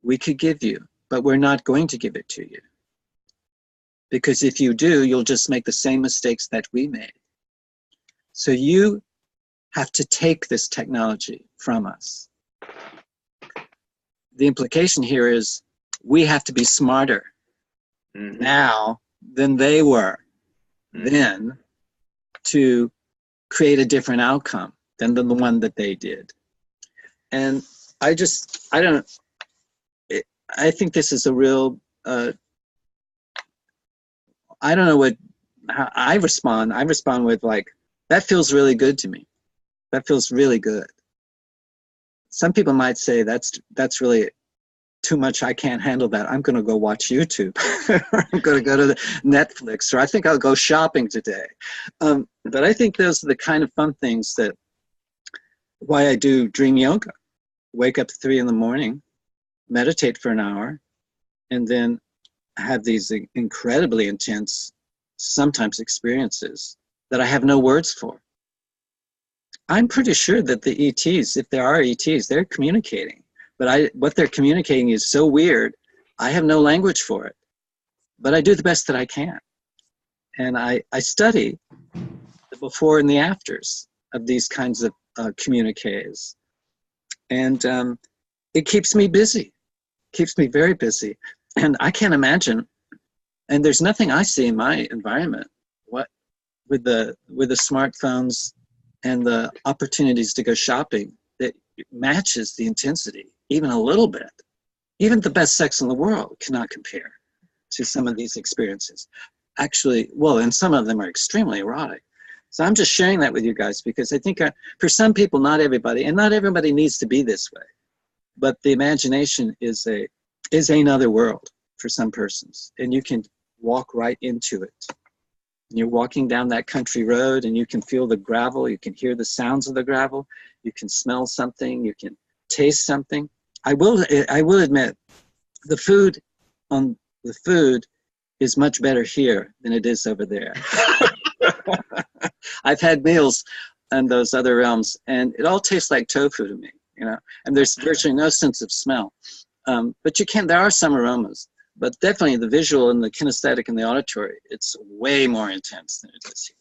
we could give you, but we're not going to give it to you. Because if you do, you'll just make the same mistakes that we made. So you have to take this technology from us. The implication here is we have to be smarter now than they were then to create a different outcome than the one that they did. And I think this is a real, I don't know how I respond. I respond with like, that feels really good to me. That feels really good. Some people might say that's really too much. I can't handle that. I'm going to go watch YouTube. Or I'm going to go to Netflix, or I think I'll go shopping today. But I think those are the kind of fun things why I do dream yoga. Wake up at 3 in the morning, meditate for an hour, and then have these incredibly intense, sometimes experiences that I have no words for. I'm pretty sure that the ETs, if there are ETs, they're communicating. But what they're communicating is so weird, I have no language for it. But I do the best that I can. And I study the before and the afters of these kinds of communiques. And it keeps me busy, keeps me very busy. And I can't imagine, and there's nothing I see in my environment, with the smartphones and the opportunities to go shopping, that matches the intensity, even a little bit. Even the best sex in the world cannot compare to some of these experiences. Actually, well, and some of them are extremely erotic. So I'm just sharing that with you guys because I think for some people, not everybody, and not everybody needs to be this way, but the imagination is another world. for some persons, and you can walk right into it. And you're walking down that country road and you can feel the gravel, you can hear the sounds of the gravel, you can smell something, you can taste something. I will admit, the food is much better here than it is over there. I've had meals in those other realms, and it all tastes like tofu to me, and there's virtually no sense of smell. But there are some aromas, but definitely the visual and the kinesthetic and the auditory, it's way more intense than it is here.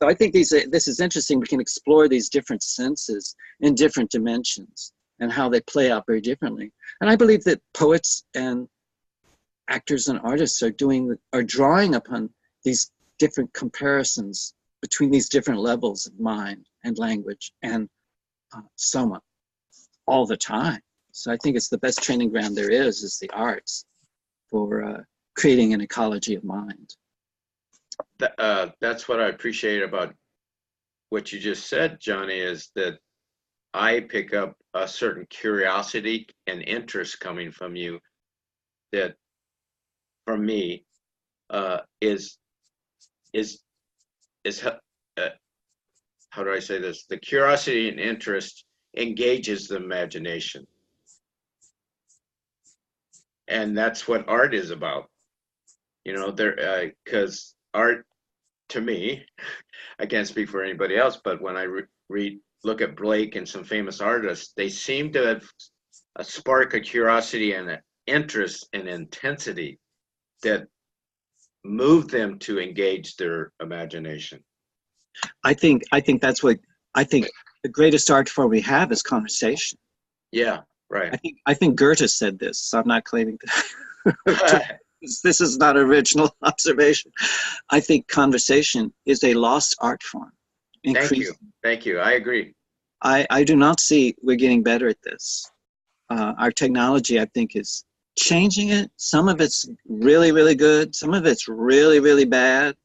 So I think this is interesting. We can explore these different senses in different dimensions and how they play out very differently. And I believe that poets and actors and artists are drawing upon these different comparisons between these different levels of mind and language and soma all the time. So I think it's the best training ground there is the arts for creating an ecology of mind. That's what I appreciate about what you just said, Johnny, is that I pick up a certain curiosity and interest coming from you that, for me, is how do I say this? The curiosity and interest engages the imagination. And that's what art is about. Because art, to me, I can't speak for anybody else, but when I look at Blake and some famous artists, they seem to have a spark of curiosity and an interest and intensity that move them to engage their imagination. I think the greatest art form we have is conversation. Yeah, right. I think Goethe said this, so I'm not claiming that. This is not original observation. I think conversation is a lost art form. Thank you. I agree. I do not see we're getting better at this. Our technology, I think, is changing it. Some of it's really, really good. Some of it's really, really bad.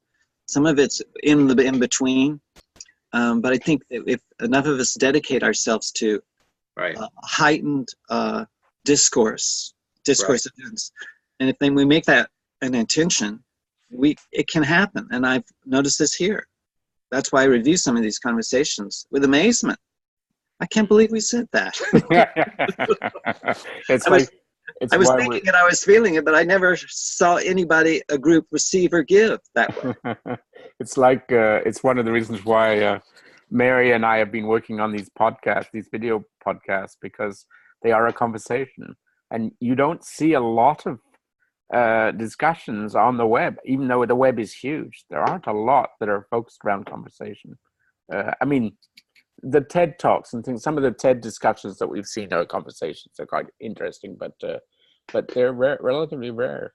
Some of it's in between. But I think that if enough of us dedicate ourselves to heightened discourse events, and if then we make that an intention, it can happen. And I've noticed this here. That's why I review some of these conversations with amazement. I can't believe we said that. I was thinking it, I was feeling it, but I never saw a group receive or give that way. It's like, it's one of the reasons why Mary and I have been working on these podcasts, these video podcasts, because they are a conversation. And you don't see a lot of discussions on the web, even though the web is huge. There aren't a lot that are focused around conversation. I mean, the TED Talks and things, some of the TED discussions that we've seen are conversations. They're quite interesting, but they're relatively rare.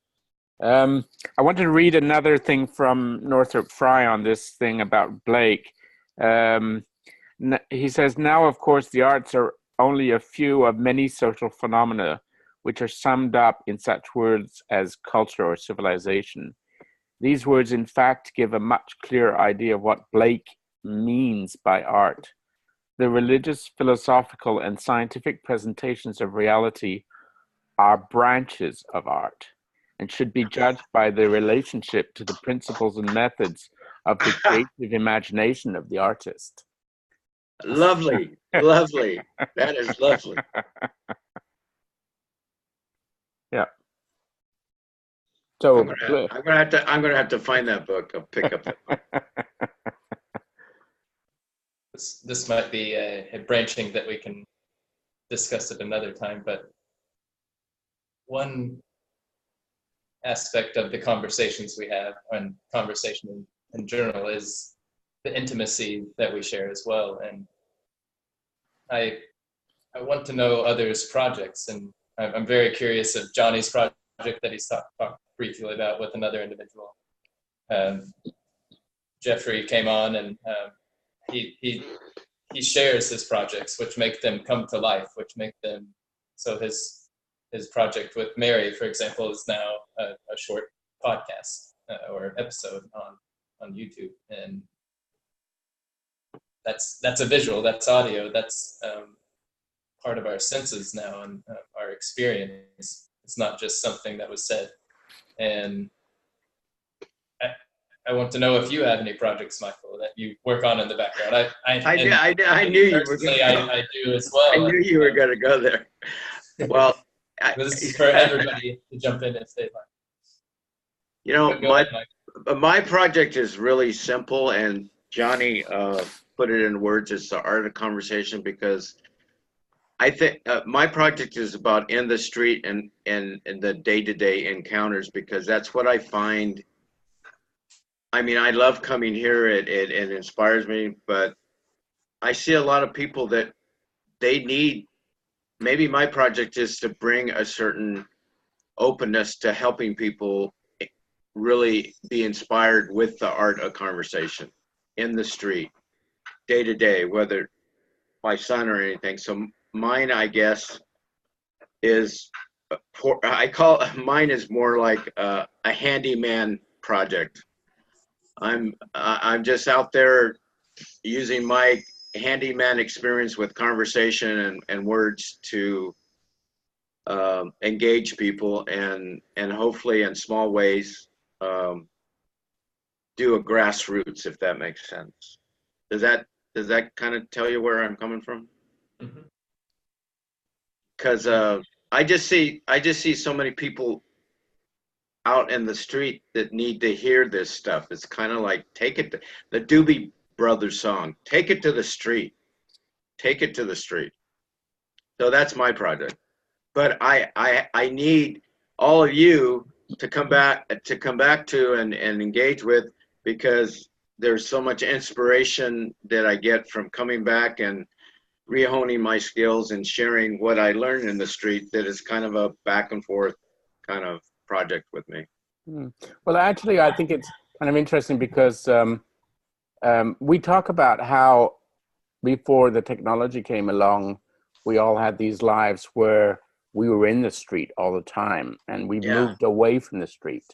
I wanted to read another thing from Northrop Frye on this thing about Blake. He says, now, of course, the arts are only a few of many social phenomena which are summed up in such words as culture or civilization. These words, in fact, give a much clearer idea of what Blake means by art. The religious, philosophical, and scientific presentations of reality are branches of art and should be judged by their relationship to the principles and methods of the creative imagination of the artist. Lovely, lovely. That is lovely. Yeah. So I'm gonna have to find that book. I'll pick up that book. This might be a branching that we can discuss at another time, but one aspect of the conversations we have and conversation in general is the intimacy that we share as well. And I want to know others' projects, and I'm very curious of Johnny's project that he's talked briefly about with another individual. Geoffrey came on and he shares his projects, which make them come to life, which make them, so his project with Mary, for example, is now a short podcast or episode on YouTube, and that's a visual, that's audio, that's part of our senses now and our experience. It's not just something that was said And I want to know if you have any projects, Michael, that you work on in the background. I knew you were personally, going. I do as well. I knew you were going to go there. Well, but this is for everybody to jump in if they'd like. You know, But go ahead, Mike. my project is really simple, and Johnny put it in words. It's the art of conversation, because I think my project is about in the street and the day-to-day encounters, because that's what I find. I mean, I love coming here. It inspires me, but I see a lot of people that they need. Maybe my project is to bring a certain openness to helping people really be inspired with the art of conversation in the street, day to day, whether my son or anything. So mine, I guess, is mine is more like a handyman project. I'm just out there using my handyman experience with conversation and words to engage people and hopefully in small ways do a grassroots, if that makes sense. Does that kind of tell you where I'm coming from? Because I just see so many people out in the street that need to hear this stuff. It's kind of like the Doobie Brothers song, take it to the street. Take it to the street. So that's my project. But I need all of you to come back to and engage with, because there's so much inspiration that I get from coming back and rehoning my skills and sharing what I learned in the street, that is kind of a back and forth kind of project with me. Well, actually, I think it's kind of interesting because we talk about how before the technology came along, we all had these lives where we were in the street all the time, and we moved away from the street.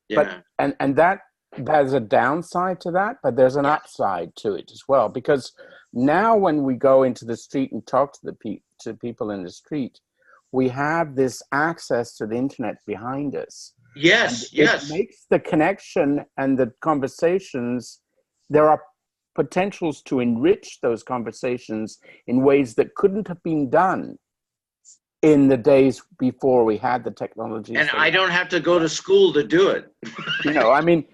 But and that there's a downside to that, but there's an upside to it as well, because now when we go into the street and talk to to people in the street, we have this access to the internet behind us. Yes. It makes the connection and the conversations, there are potentials to enrich those conversations in ways that couldn't have been done in the days before we had the technology. And I don't have to go to school to do it. You know, I mean,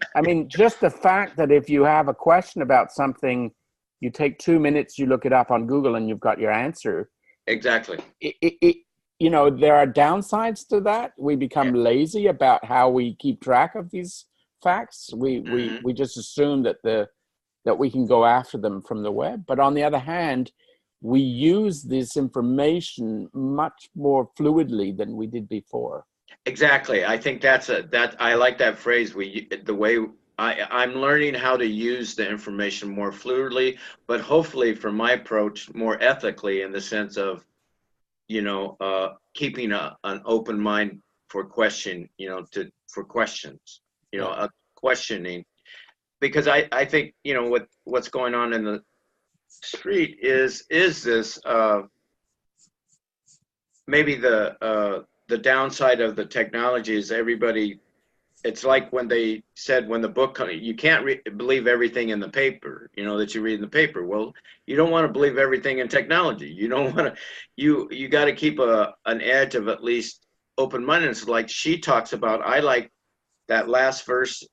just the fact that if you have a question about something, you take 2 minutes, you look it up on Google, and you've got your answer. Exactly. You know, there are downsides to that. We become lazy about how we keep track of these facts. We just assume that we can go after them from the web. But on the other hand, we use this information much more fluidly than we did before. Exactly. I think I like that phrase. I'm learning how to use the information more fluidly, but hopefully from my approach, more ethically, in the sense of, keeping an open mind for questioning, questioning, because I think, what's going on in the street is this maybe the downside of the technology is everybody. It's like when they said when the book, you can't believe everything in the paper, that you read in the paper. Well, you don't want to believe everything in technology. You don't want to. You got to keep an edge of at least open-mindedness. Like she talks about, I like that last verse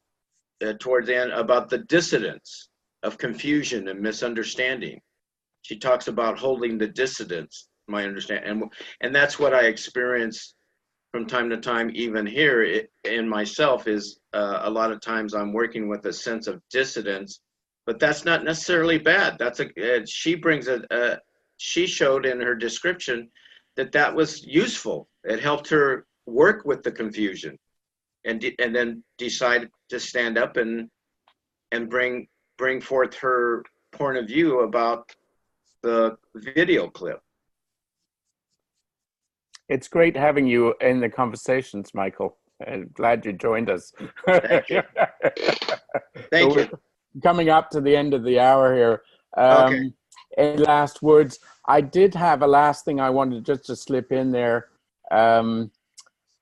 towards the end about the dissidence of confusion and misunderstanding. She talks about holding the dissidence, my understanding, and that's what I experience from time to time, even here in myself, is a lot of times I'm working with a sense of dissidence, but that's not necessarily bad. She showed in her description that was useful. It helped her work with the confusion, and then decide to stand up and bring forth her point of view about the video clip. It's great having you in the conversations, Michael. I'm glad you joined us. Thank you. Thank you. Coming up to the end of the hour here. Okay. Any last words? I did have a last thing I wanted just to slip in there.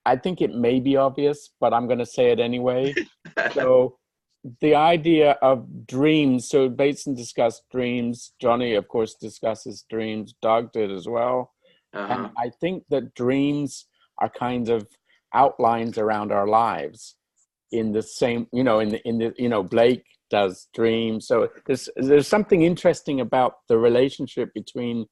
I think it may be obvious, but I'm going to say it anyway. So the idea of dreams, so Bateson discussed dreams. Johnny, of course, discusses dreams. Doug did as well. And I think that dreams are kind of outlines around our lives in the same, in the Blake does dreams. So there's something interesting about the relationship between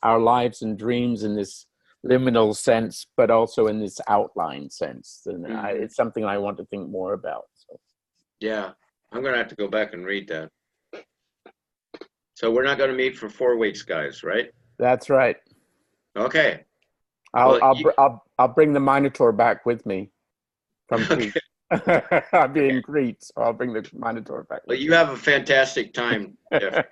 our lives and dreams in this liminal sense, but also in this outline sense. And it's something I want to think more about. So. Yeah, I'm going to have to go back and read that. So we're not going to meet for 4 weeks, guys, right? That's right. Okay. I'll bring the Minotaur back with me from Crete. I'll be in Crete, so I'll bring the Minotaur back. Well, you have a fantastic time, Jeff.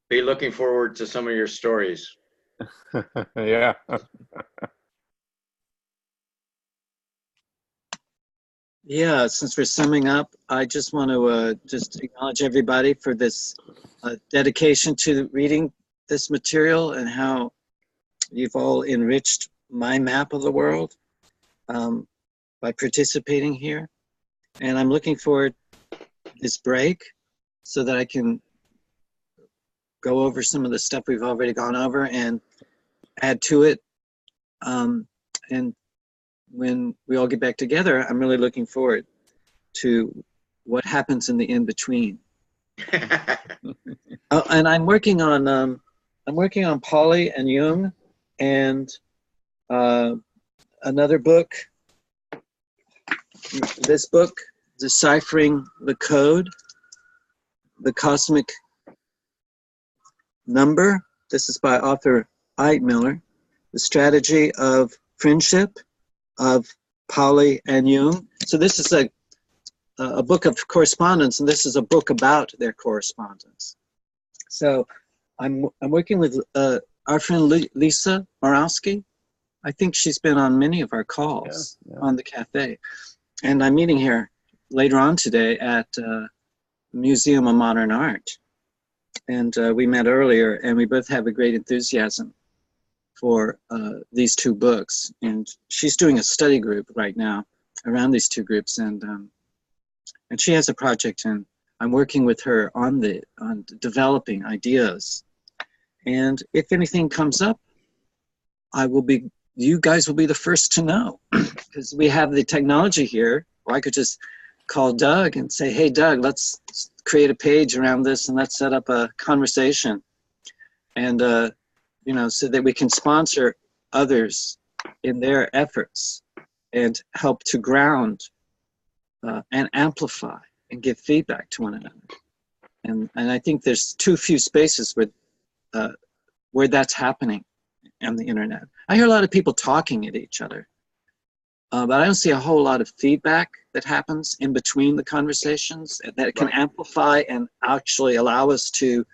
Be looking forward to some of your stories. Yeah. Yeah, since we're summing up, I just want to just acknowledge everybody for this dedication to reading this material and how you've all enriched my map of the world by participating here. And I'm looking forward to this break so that I can go over some of the stuff we've already gone over and add to it. And when we all get back together, I'm really looking forward to what happens in the in-between. And I'm working on Pauli and Jung and another book, this book, Deciphering the Code, the Cosmic Number. This is by author Ike Miller, The Strategy of Friendship of Pauli and Jung. So this is a book of correspondence, and this is a book about their correspondence. So I'm working with our friend Lisa Morawski. I think she's been on many of our calls on the cafe. And I'm meeting her later on today at Museum of Modern Art. And we met earlier, and we both have a great enthusiasm for these two books. And she's doing a study group right now around these two groups. And she has a project, and I'm working with her on developing ideas. And if anything comes up, you guys will be the first to know, because we have the technology here. Or I could just call Doug and say, hey, Doug, let's create a page around this and let's set up a conversation. And, so that we can sponsor others in their efforts and help to ground and amplify and give feedback to one another. And I think there's too few spaces where that's happening on the internet. I hear a lot of people talking at each other, but I don't see a whole lot of feedback that happens in between the conversations that can amplify and actually allow us to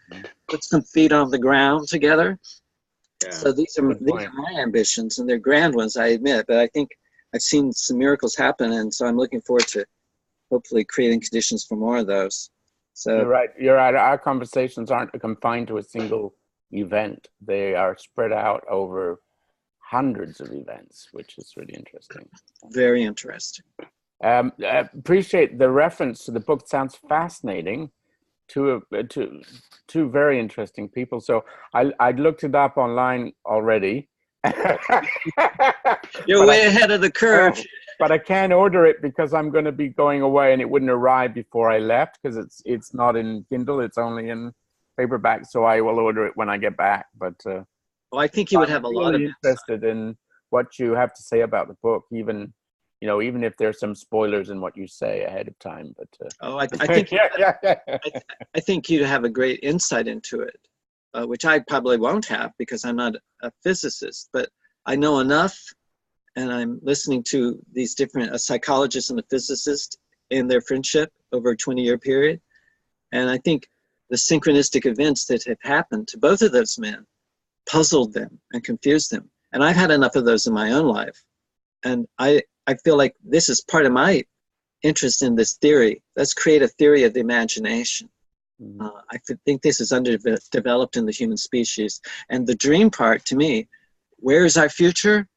put some feet on the ground together. Yeah. So these are my ambitions, and they're grand ones, I admit, but I think I've seen some miracles happen, and so I'm looking forward to hopefully creating conditions for more of those. So You're right. Our conversations aren't confined to a single event. They are spread out over hundreds of events, which is really interesting. Very interesting. Appreciate the reference to the book. Sounds fascinating. Two very interesting people. So I looked it up online already. You're way ahead of the curve. But I can't order it because I'm going to be going away, and it wouldn't arrive before I left because it's not in Kindle. It's only in paperback. So I will order it when I get back. But well, I think you would have a lot of interested in what you have to say about the book, even if there's some spoilers in what you say ahead of time. But I think I think you'd have a great insight into it, which I probably won't have because I'm not a physicist. But I know enough, and I'm listening to these different psychologists and a physicist in their friendship over a 20-year period, and I think the synchronistic events that have happened to both of those men puzzled them and confused them. And I've had enough of those in my own life, and I feel like this is part of my interest in this theory. Let's create a theory of the imagination. Mm-hmm. I think this is underdeveloped in the human species. And the dream part, to me, where is our future?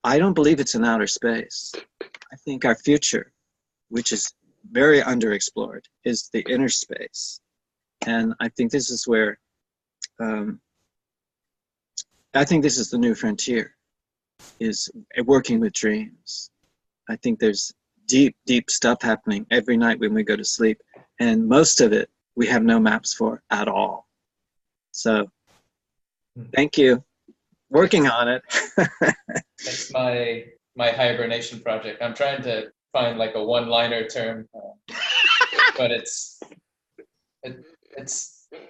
I don't believe it's in outer space. I think our future, which is very underexplored, is the inner space. And I think this is where, I think this is the new frontier, is working with dreams. I think there's deep, deep stuff happening every night when we go to sleep. And most of it, we have no maps for at all. So, thank you. Working on it. That's my hibernation project. I'm trying to find like a one-liner term, but it's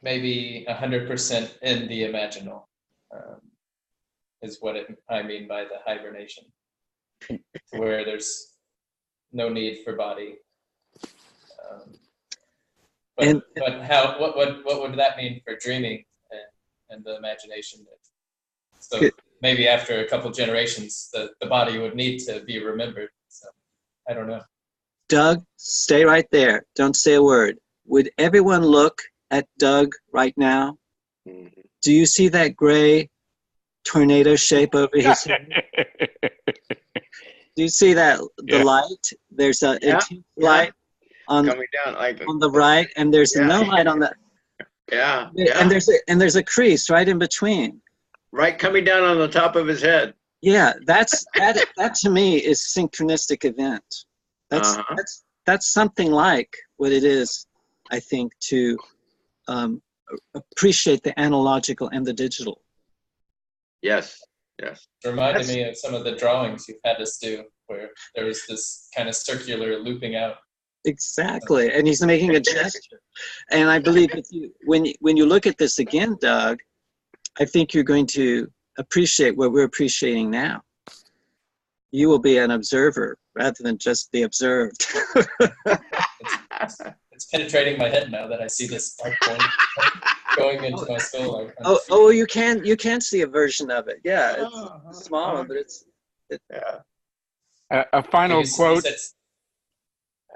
maybe 100% in the imaginal, is what I mean by the hibernation, where there's no need for body. But what would that mean for dreaming and the imagination? So maybe after a couple generations, the body would need to be remembered. So I don't know. Doug, stay right there. Don't say a word. Would everyone look at Doug right now? Do you see that gray tornado shape over his head? Do you see that the light? There's a light on coming down like on the right, and there's no light on the and there's a crease right in between. Right, coming down on the top of his head. Yeah, that to me is synchronistic event. That's something like what it is, I think, to appreciate the analogical and the digital. Yes. Reminded me of some of the drawings you've had us do, where there was this kind of circular looping out. Exactly, and he's making a gesture. And I believe when you look at this again, Doug, I think you're going to appreciate what we're appreciating now. You will be an observer rather than just the observed. It's penetrating my head now that I see this light going into my skull. You can see a version of it. Yeah, it's a small one, but a final quote.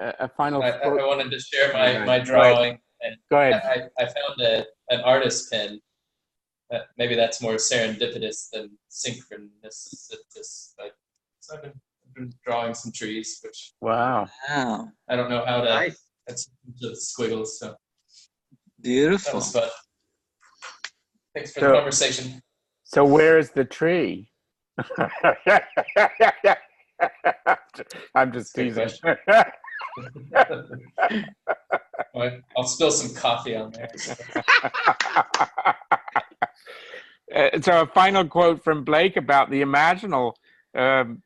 A final I quote. I wanted to share my drawing. And Go ahead. I found an artist pen. Maybe that's more serendipitous than synchronous. So I've been drawing some trees, which Wow. I don't know how to. That's the squiggles. So Beautiful. that was fun. Thanks for the conversation. So where is the tree? I'm just teasing. I'll spill some coffee on there. So a final quote from Blake about the imaginal.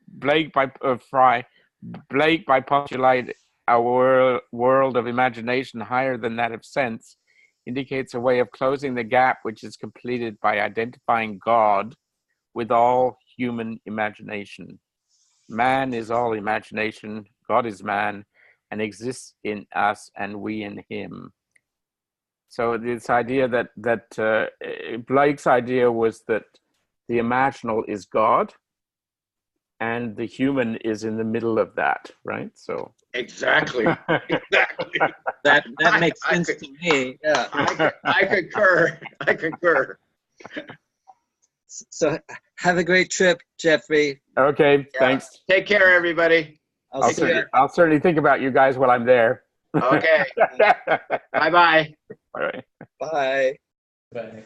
Blake by postulate a world of imagination higher than that of sense indicates a way of closing the gap which is completed by identifying God with all human imagination. Man is all imagination, God is man, and exists in us and we in him. So this idea that Blake's idea was that the imaginal is God, and the human is in the middle of that, right? So exactly. That makes sense to me. Yeah, I concur. So have a great trip, Geoffrey. Okay, thanks. Take care, everybody. I'll certainly think about you guys while I'm there. Okay. Bye-bye. All right. Bye. Bye.